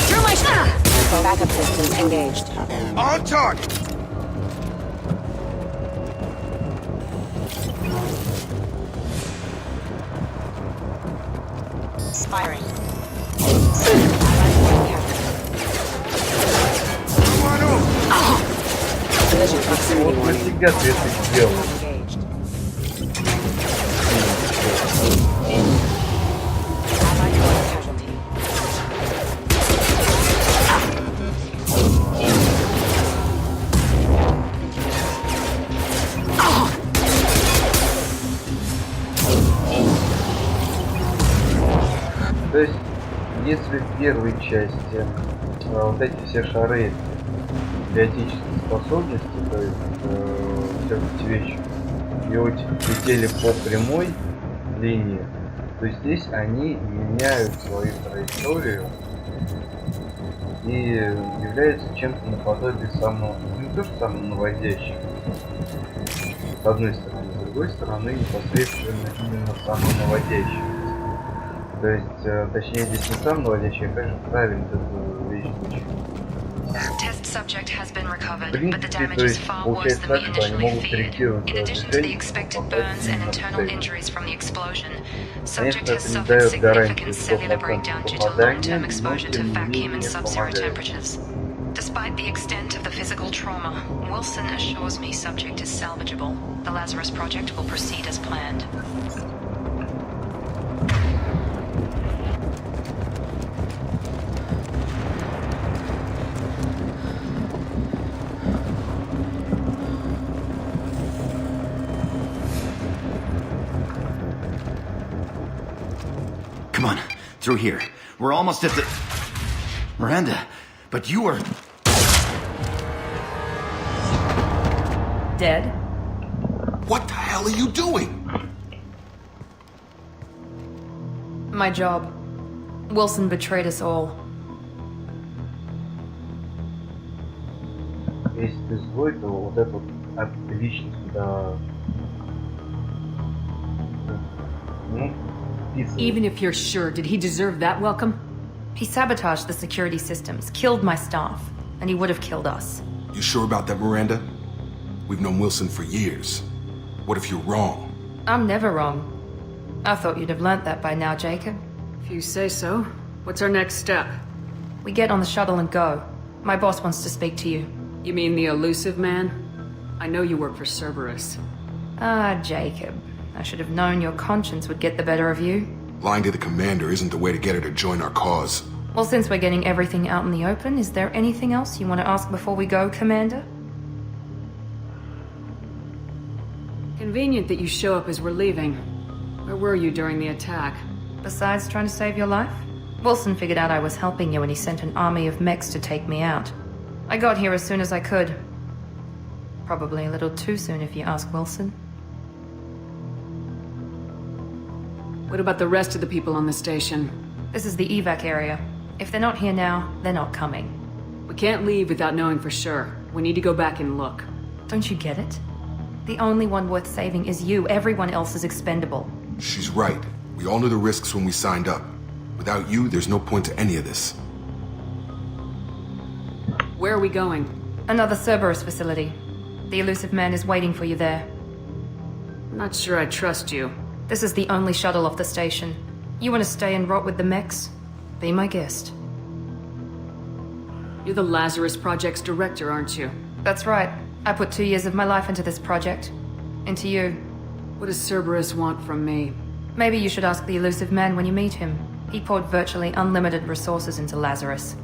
K: Through my
O: backup systems engaged.
J: On target!
O: Firing. Collision proximity warning. Engaged. Allied casualty.
A: То есть, если в первой части вот эти все шары биотических способностей, то есть все эти вещи летели по прямой линии, то здесь они меняют свою траекторию и являются чем-то наподобие самого, не то что самонаводящего, с одной стороны, с другой стороны непосредственно именно самонаводящего. То есть, точнее, здесь не сам наводящий, а, конечно, правильно эту вещь звучит.
B: Subject has been recovered,
A: В
B: but the
A: принципе,
B: damage
A: то
B: is
A: есть
B: far worse
A: получается
B: than we
A: так, что они
B: initially
A: могут
B: feared.
A: корректировать
B: In addition to the expected burns and internal injuries from the explosion, Subject has suffered significant cellular breakdown due to long-term exposure to vacuum and sub-zero temperatures. Despite the extent of the physical trauma, Wilson assures me Subject is salvageable. The Lazarus Project will proceed as planned.
D: Come on, through here. We're almost at the... Miranda, but you are...
F: Dead?
J: What the hell are you doing?
B: My job. Wilson betrayed us all.
A: Если ты злой, то вот это от личности до... Ну,
K: Even if you're sure, did he deserve that welcome?
B: He sabotaged the security systems, killed my staff, and he would have killed us.
J: You sure about that, Miranda? We've known Wilson for years. What if you're wrong?
B: I'm never wrong. I thought you'd have learnt that by now, Jacob.
K: If you say so. What's our next step?
B: We get on the shuttle and go. My boss wants to speak to you.
K: You mean the elusive man? I know you work for Cerberus.
B: Ah, Jacob. I should have known your conscience would get the better of you.
J: Lying to the commander isn't the way to get her to join our cause.
B: Well, since we're getting everything out in the open, is there anything else you want to ask before we go, Commander?
K: Convenient that you show up as we're leaving. Where were you during the attack?
B: Besides trying to save your life? Wilson figured out I was helping you and he sent an army of mechs to take me out. I got here as soon as I could. Probably a little too soon if you ask Wilson.
K: What about the rest of the people on the station?
B: This is the evac area. If they're not here now, they're not coming.
K: We can't leave without knowing for sure. We need to go back and look.
B: Don't you get it? The only one worth saving is you. Everyone else is expendable.
J: She's right. We all knew the risks when we signed up. Without you, there's no point to any of this.
K: Where are we going?
B: Another Cerberus facility. The elusive man is waiting for you there.
K: I'm not sure I trust you.
B: This is the only shuttle off the station. You want to stay and rot with the mechs? Be my guest.
K: You're the Lazarus Project's director, aren't you?
B: That's right. I put 2 years of my life into this project. Into you.
K: What does Cerberus want from me?
B: Maybe you should ask the elusive man when you meet him. He poured virtually unlimited resources into Lazarus.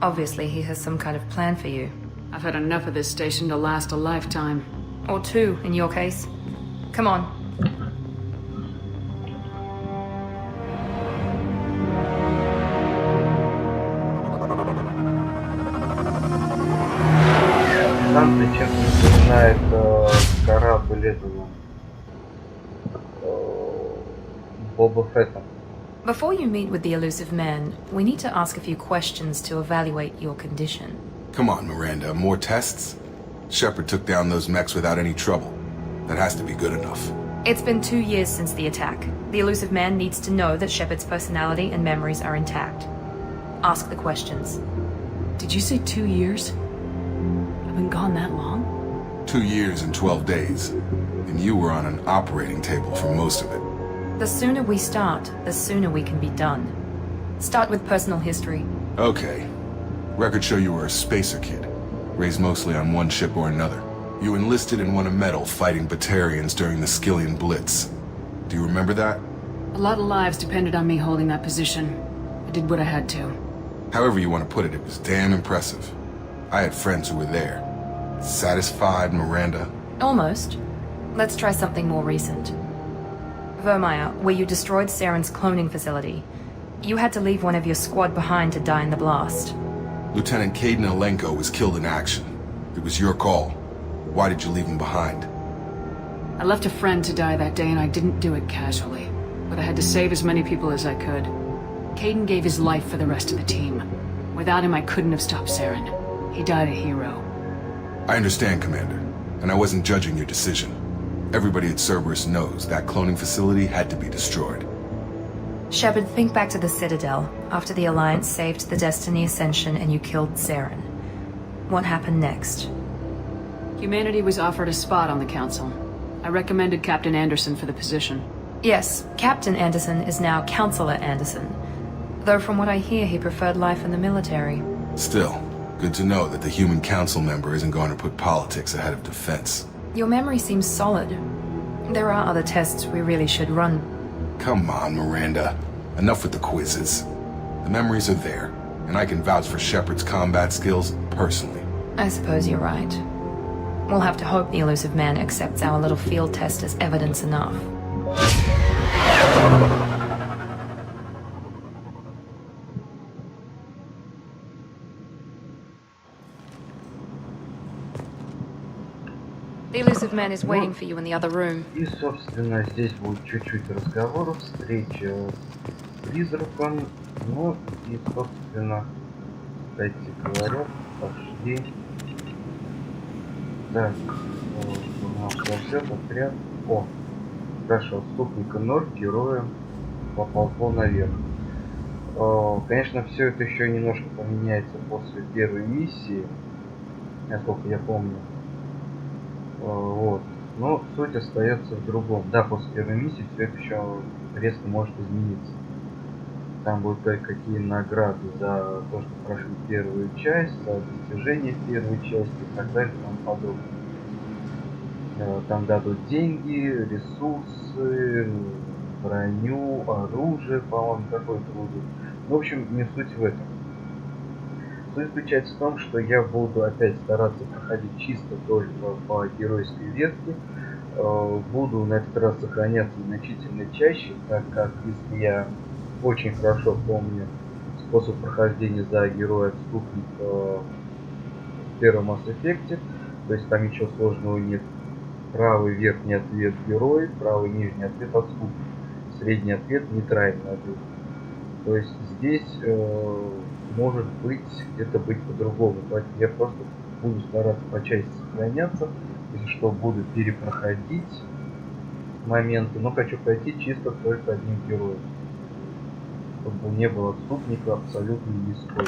B: Obviously, he has some kind of plan for you.
K: I've had enough of this station to last a lifetime.
B: Or 2, in your case. Come on.
A: Станция чем-то напоминает корабль этого Боба Фетта.
B: Before you meet with the elusive man, we need to ask a few questions to evaluate your condition.
J: Come on, Miranda. More tests? Shepard took down those mechs without any trouble. That has to be good enough.
B: It's been 2 years since the attack. The elusive man needs to know that Shepard's personality and memories are intact. Ask the questions.
K: Did you say 2 years? I've been gone that long?
J: 2 years and 12 days. And you were on an operating table for most of it.
B: The sooner we start, the sooner we can be done. Start with personal history.
J: Okay. Records show you were a spacer kid. Raised mostly on one ship or another. You enlisted and won a medal fighting Batarians during the Skillian Blitz. Do you remember that?
K: A lot of lives depended on me holding that position. I did what I had to.
J: However you want to put it, it was damn impressive. I had friends who were there. Satisfied, Miranda?
B: Almost. Let's try something more recent. Vermeer, where you destroyed Saren's cloning facility. You had to leave one of your squad behind to die in the blast.
J: Lieutenant Caden Alenko was killed in action. It was your call. Why did you leave him behind?
K: I left a friend to die that day and I didn't do it casually. But I had to save as many people as I could. Caden gave his life for the rest of the team. Without him, I couldn't have stopped Saren. He died a hero.
J: I understand, Commander. And I wasn't judging your decision. Everybody at Cerberus knows that cloning facility had to be destroyed.
B: Shepard, think back to the Citadel, after the Alliance saved the Destiny Ascension and you killed Saren. What happened next?
K: Humanity was offered a spot on the council. I recommended Captain Anderson for the position.
B: Yes, Captain Anderson is now Councillor Anderson. Though from what I hear, he preferred life in the military.
J: Still, good to know that the human council member isn't going to put politics ahead of defense.
B: Your memory seems solid. There are other tests we really should run.
J: Come on, Miranda. Enough with the quizzes. The memories are there, and I can vouch for Shepard's combat skills personally.
B: I suppose you're right. We'll have to hope the elusive man accepts our little field test as evidence enough. The elusive man is waiting for you in the other room.
A: И, собственно, здесь будет чуть-чуть разговоров, встреча с призраком. Ну и, собственно, кстати говоря, пошли. Так, у нас зажжет отряд. О, Даша, отступника ноль, героя поползло наверх. Конечно, все это еще немножко поменяется после первой миссии, насколько я помню. Вот. Но суть остается в другом. Да, после первой миссии все это еще резко может измениться. Там будут кое-какие награды за то, что прошли первую часть, за достижение первой части и так далее и тому подобное. Там дадут деньги, ресурсы, броню, оружие, по-моему, какое-то будет. В общем, не суть в этом. Суть заключается в том, что я буду опять стараться проходить чисто только по геройской ветке. Буду на этот раз сохраняться значительно чаще, так как, если я очень хорошо помню способ прохождения за героя-отступника в первом Mass Effect, то есть там ничего сложного нет. Правый верхний ответ герой, правый нижний ответ отступник, средний ответ нейтральный ответ. То есть здесь может быть где-то быть по-другому, поэтому я просто буду стараться по части сохраняться, если что, буду перепроходить моменты, но хочу пройти чисто только одним героем, чтобы не было отступника абсолютно низкой.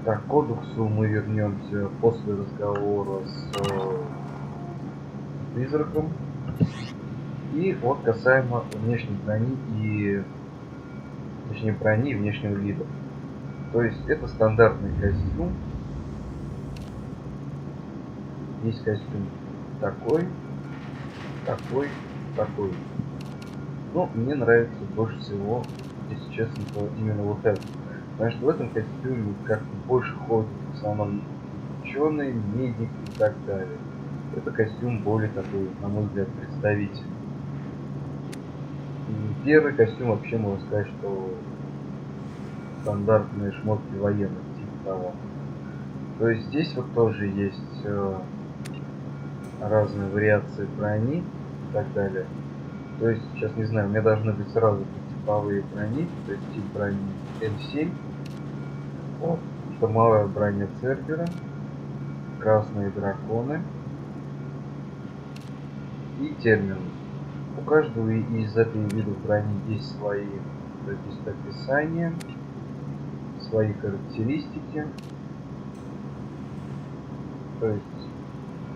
A: Так, к кодексу мы вернемся после разговора с призраком. И вот касаемо внешней брони и точнее брони и внешнего вида. То есть это стандартный костюм. Есть костюм такой, такой, такой. Но мне нравится больше всего, если честно, то именно вот это. Потому что в этом костюме как-то больше ходят в основном ученые, медики и так далее. Это костюм более такой, на мой взгляд, представительный. И первый костюм вообще можно сказать, что стандартные шмотки военных, типа того. То есть здесь вот тоже есть разные вариации брони и так далее. То есть, сейчас не знаю, у меня должны быть сразу типовые брони, то есть тип брони М7, вот, штурмовая броня Цербера, красные драконы и терминус. У каждого из этих видов брони есть свои, то есть описания, свои характеристики. То есть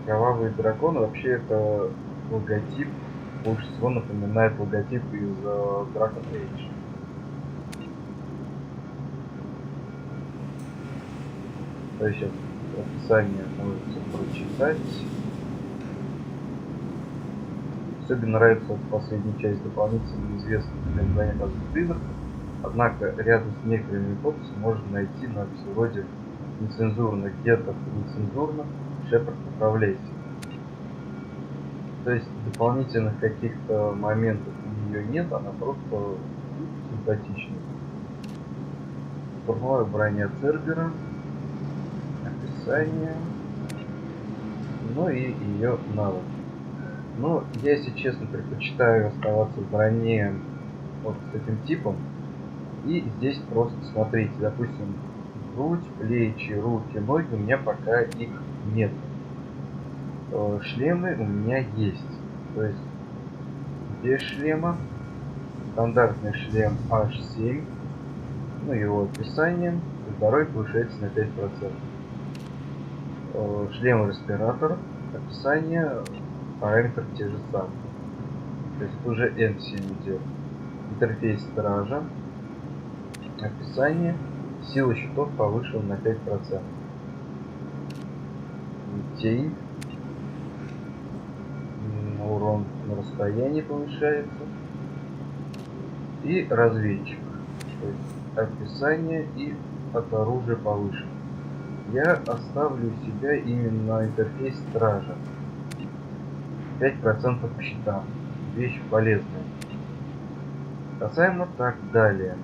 A: кровавые драконы вообще это логотип, больше всего напоминает логотип из Dragon Age. То есть сейчас описание можете прочитать. Особенно нравится последняя часть дополнительно известных для двойных призраков. Однако рядом с некоторыми подписями можно найти надписи вроде нецензурно, где-то нецензурно, Шепард, поправляйте. То есть дополнительных каких-то моментов у нее нет, она просто симпатичная. Штурмовая броня Цербера, описание, ну и ее навык. Но я, если честно, предпочитаю оставаться в броне вот с этим типом. И здесь просто смотрите, допустим, грудь, плечи, руки, ноги, у меня пока их нет. Шлемы у меня есть. То есть без шлема. Стандартный шлем H7. Ну, его описание. Здоровье повышается на 5%. Шлем респиратор, описание, параметры те же самые. То есть уже N7 идет. Интерфейс стража, описание, сила щитов повышена на 5%. Тень, урон на расстоянии повышается. И разведчик. То есть описание и от оружия повышено. Я оставлю у себя именно интерфейс стража. 5% щита. Вещь полезная. Касаемо так далее.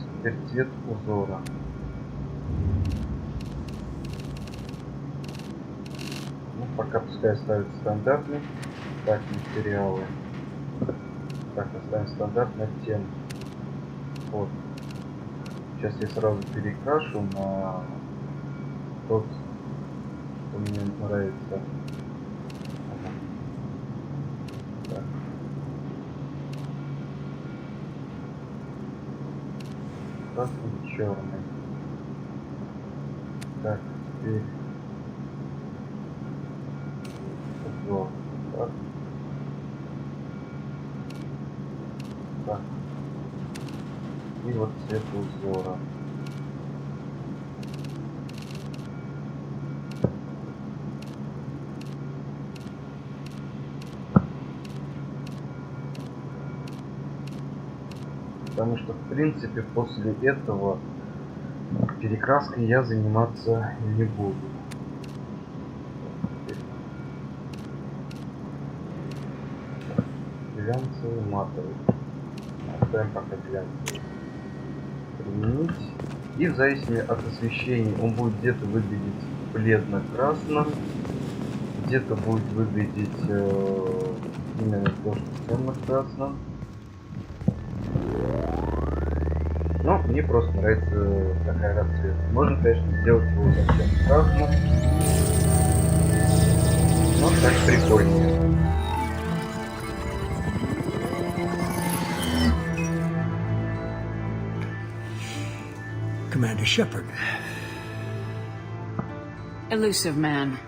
A: Теперь цвет узора. Ну, пока пускай ставится стандартный. Так, материалы. Так, оставим стандартный оттенок. Вот. Сейчас я сразу перекрашу на тот, что мне нравится. Так. Красный, черный. Так, теперь узор. Так. Так. И вот цвет узора. Потому что, в принципе, после этого перекраской я заниматься не буду. Глянцевый, матовый. Оставим пока глянцевый. Применить. И в зависимости от освещения он будет где-то выглядеть бледно-красным, где-то будет выглядеть именно то, что темно-красным. Но мне просто нравится такая расцветка. Можно, конечно, сделать его совсем красным, но так прикольнее.
C: Commander Shepard.
K: Elusive man.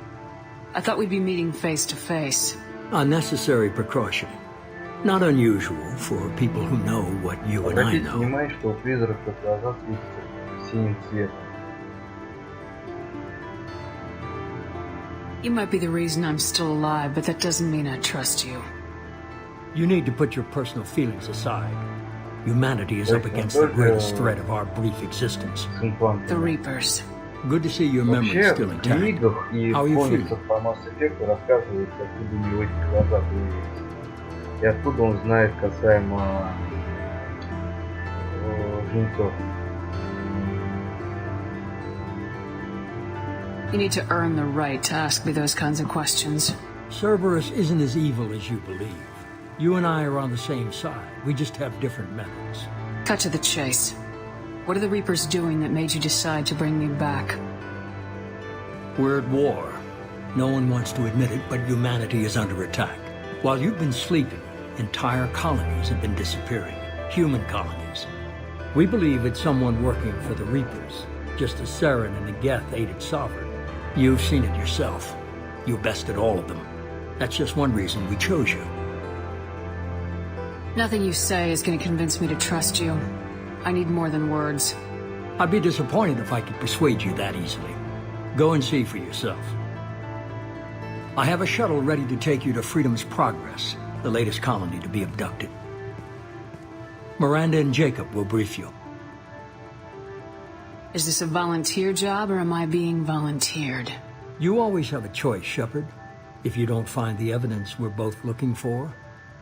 K: I thought we'd be meeting face to face.
C: Unnecessary precaution. Not unusual for people who know what you and I know.
A: Понимаешь, что у призрака глаза светятся синим цветом.
K: You might be the reason I'm still alive, but that doesn't mean I trust you.
C: You need to put your personal feelings aside. Humanity is up against the greatest threat of our brief existence.
K: The Reapers.
C: Good to see your memory still intact. How are you feeling?
A: По Mass Effect рассказывается, откуда у него эти глаза появились. И откуда он знает касаемо жнецов.
K: You need to earn the right to ask me those kinds of questions.
C: Cerberus isn't as evil as you believe. You and I are on the same side. We just have different methods.
K: Cut to the chase. What are the Reapers doing that made you decide to bring me back?
C: We're at war. No one wants to admit it, but humanity is under attack. While you've been sleeping, entire colonies have been disappearing. Human colonies. We believe it's someone working for the Reapers, just as Saren and the Geth aided Sovereign. You've seen it yourself. You bested all of them. That's just one reason we chose you.
K: Nothing you say is going to convince me to trust you. I need more than words.
C: I'd be disappointed if I could persuade you that easily. Go and see for yourself. I have a shuttle ready to take you to Freedom's Progress, the latest colony to be abducted. Miranda and Jacob will brief you.
K: Is this a volunteer job, or am I being volunteered?
C: You always have a choice, Shepard. If you don't find the evidence we're both looking for,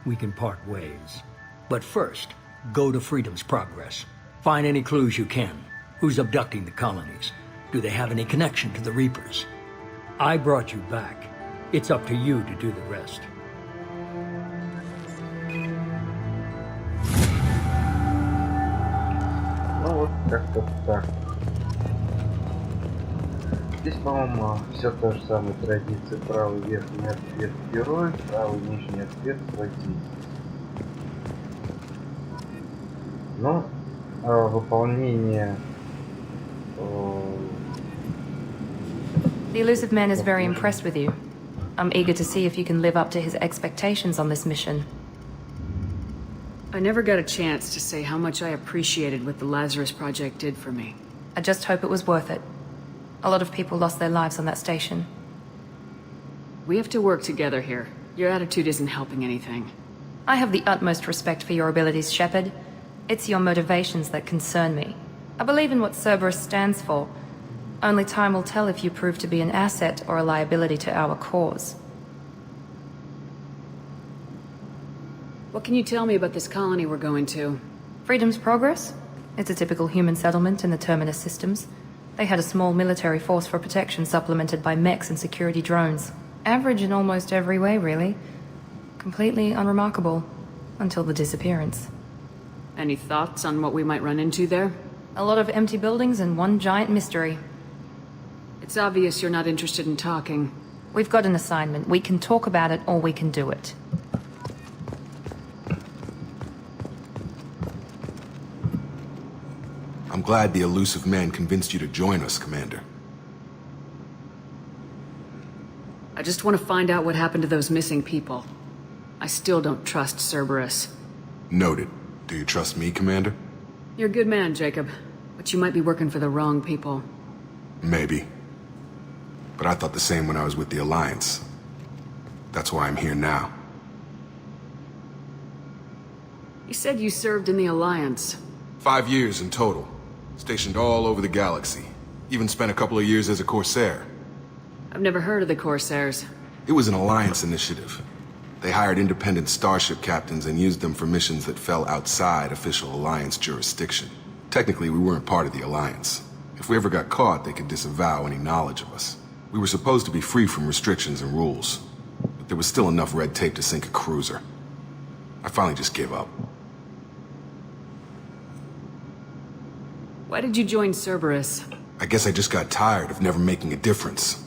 C: we can part ways. But first, go to Freedom's Progress. Find any clues you can. Who's abducting the colonies? Do they have any connection to the Reapers? I brought you back. It's up to you to do the rest.
A: Ну вот, как-то так. Здесь, по-моему, все та же самая традиция. Правый верхний ответ герой, правый нижний ответ злодей. Но выполнение
B: The elusive man is very impressed with you. I'm eager to see if you can live up to his expectations on this mission.
K: I never got a chance to say how much I appreciated what the Lazarus Project did for me.
B: I just hope it was worth it. A lot of people lost their lives on that station.
K: We have to work together here. Your attitude isn't helping anything.
B: I have the utmost respect for your abilities, Shepard. It's your motivations that concern me. I believe in what Cerberus stands for. Only time will tell if you prove to be an asset or a liability to our cause.
K: What can you tell me about this colony we're going to?
B: Freedom's Progress? It's a typical human settlement in the Terminus systems. They had a small military force for protection supplemented by mechs and security drones. Average in almost every way, really. Completely unremarkable. Until the disappearance.
K: Any thoughts on what we might run into there?
B: A lot of empty buildings and one giant mystery.
K: It's obvious you're not interested in talking.
B: We've got an assignment. We can talk about it or we can do it.
J: I'm glad the elusive man convinced you to join us, Commander.
K: I just want to find out what happened to those missing people. I still don't trust Cerberus.
J: Noted. Do you trust me, Commander?
K: You're a good man, Jacob. But you might be working for the wrong people.
J: Maybe. But I thought the same when I was with the Alliance. That's why I'm here now.
K: You said you served in the Alliance.
J: 5 years in total. Stationed all over the galaxy. Even spent a couple of years as a Corsair.
K: I've never heard of the Corsairs.
J: It was an Alliance initiative. They hired independent starship captains and used them for missions that fell outside official Alliance jurisdiction. Technically, we weren't part of the Alliance. If we ever got caught, they could disavow any knowledge of us. We were supposed to be free from restrictions and rules. But there was still enough red tape to sink a cruiser. I finally just gave up.
K: Why did you join Cerberus?
J: I guess I just got tired of never making a difference.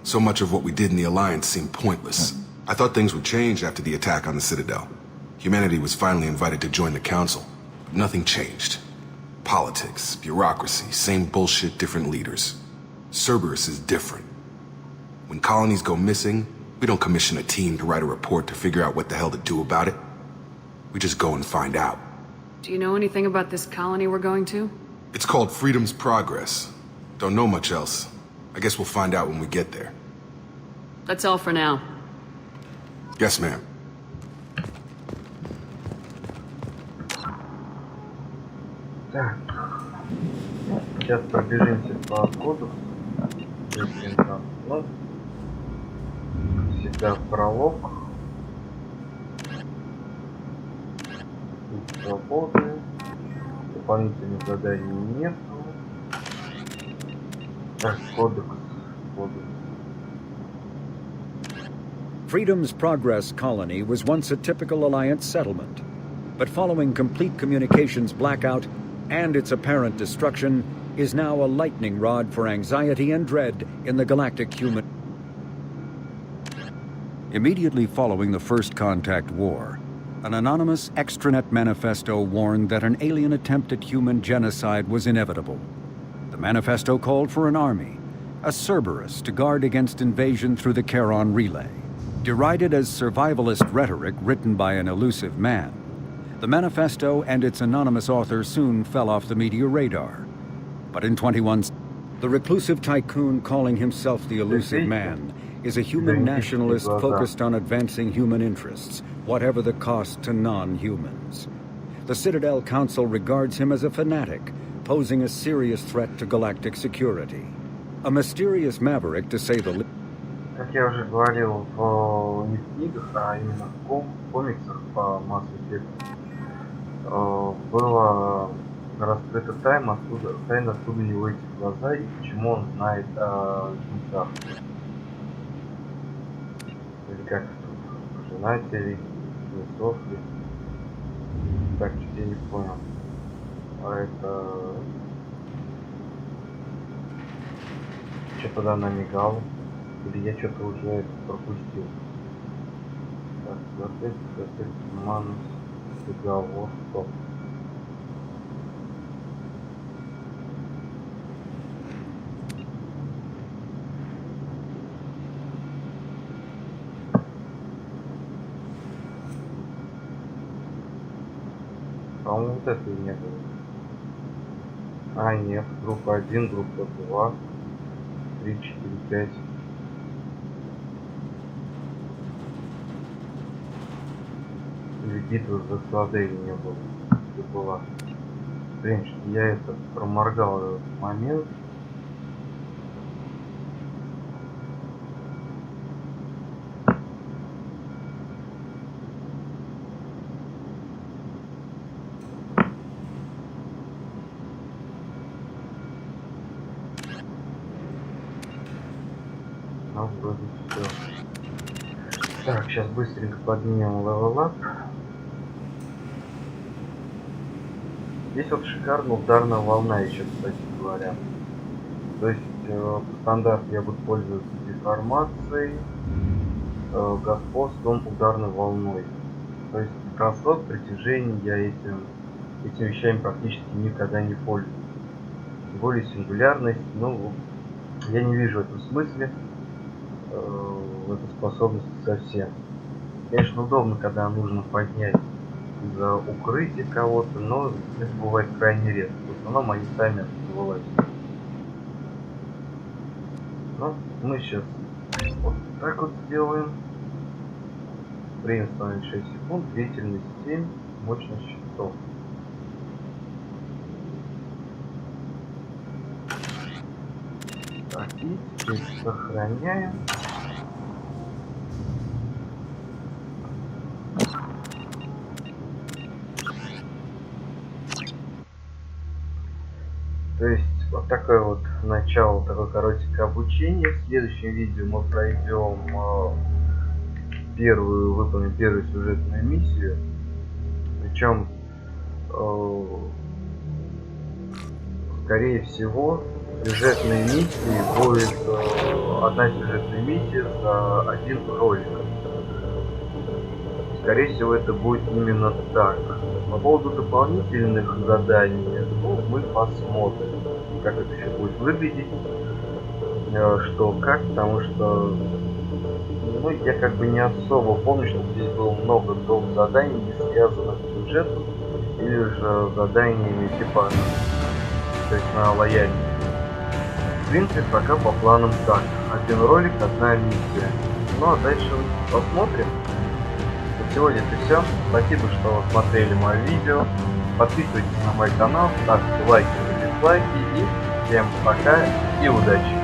J: So much of what we did in the Alliance seemed pointless. I thought things would change after the attack on the Citadel. Humanity was finally invited to join the Council, but nothing changed. Politics, bureaucracy, same bullshit, different leaders. Cerberus is different. When colonies go missing, we don't commission a team to write a report to figure out what the hell to do about it. We just go and find out.
K: Do you know anything about this colony we're going to?
J: It's called Freedom's Progress. Don't know much else. I guess we'll find out when we get there.
K: That's all for now.
J: Yes, ma'am.
A: Так. Сейчас пробежимся по коду. Ну, всегда пролог. Тут свободы. Дополнительных заданий нет. Так, кодекс.
M: Freedom's Progress colony was once a typical Alliance settlement, but following complete communications blackout and its apparent destruction, is now a lightning rod for anxiety and dread in the galactic human. Immediately following the First Contact War, an anonymous extranet manifesto warned that an alien attempt at human genocide was inevitable. The manifesto called for an army, a Cerberus to guard against invasion through the Charon Relay. Derided as survivalist rhetoric written by an elusive man, the manifesto and its anonymous author soon fell off the media radar. But in 21, the reclusive tycoon calling himself the elusive man is a human nationalist focused on advancing human interests, whatever the cost to non-humans. The Citadel Council regards him as a fanatic, posing a serious threat to galactic security. A mysterious maverick, to say the least.
A: Как я уже говорил в не в книгах, а именно в комиксах по Mass Effect, была раскрыта тайна, откуда его эти глаза и почему он знает о жнецах. Или как это? Пожинатели, жнецов. Так, что я не понял. А это... Что тогда намигало? Или я что-то уже это пропустил? Так, запись, манус, договор, стоп. по-моему, вот этого не было. А, нет, группа 1, группа 2, 3, 4, 5. Или битва за Сладель не было. Это была. Блин, что я это проморгал этот момент. Ну, вроде все. Так, сейчас быстренько поднимем левел-ап. Здесь вот шикарная ударная волна еще, кстати говоря. То есть по стандарту я буду пользоваться деформацией, господством, ударной волной. То есть бросок, притяжение я этими вещами практически никогда не пользуюсь. Тем более сингулярность, ну, я не вижу в этом смысле, в этой способности совсем. Конечно, удобно, когда нужно поднять за укрытие кого-то, но это бывает крайне редко. В основном они сами вылазят. Ну, мы сейчас вот так вот сделаем. Время становится 6 секунд, длительность 7, мощность щитов. Так, и теперь сохраняем. То есть вот такое вот начало, такое коротенькое обучение. В следующем видео мы пройдем выполним первую сюжетную миссию. Причем, скорее всего, сюжетные миссии будет одна сюжетная миссия за один ролик. Скорее всего, это будет именно так. По поводу дополнительных заданий, ну, мы посмотрим, как это все будет выглядеть, что как, потому что, ну, я как бы не особо помню, что здесь было много доп. Заданий, не связанных с сюжетом, или же заданиями экипажа, то есть на лояльность. В принципе, пока по планам так. Один ролик, одна миссия. Ну а дальше посмотрим. Сегодня это все. Спасибо, что смотрели мое видео. Подписывайтесь на мой канал, ставьте лайки и дизлайки. И всем пока и удачи!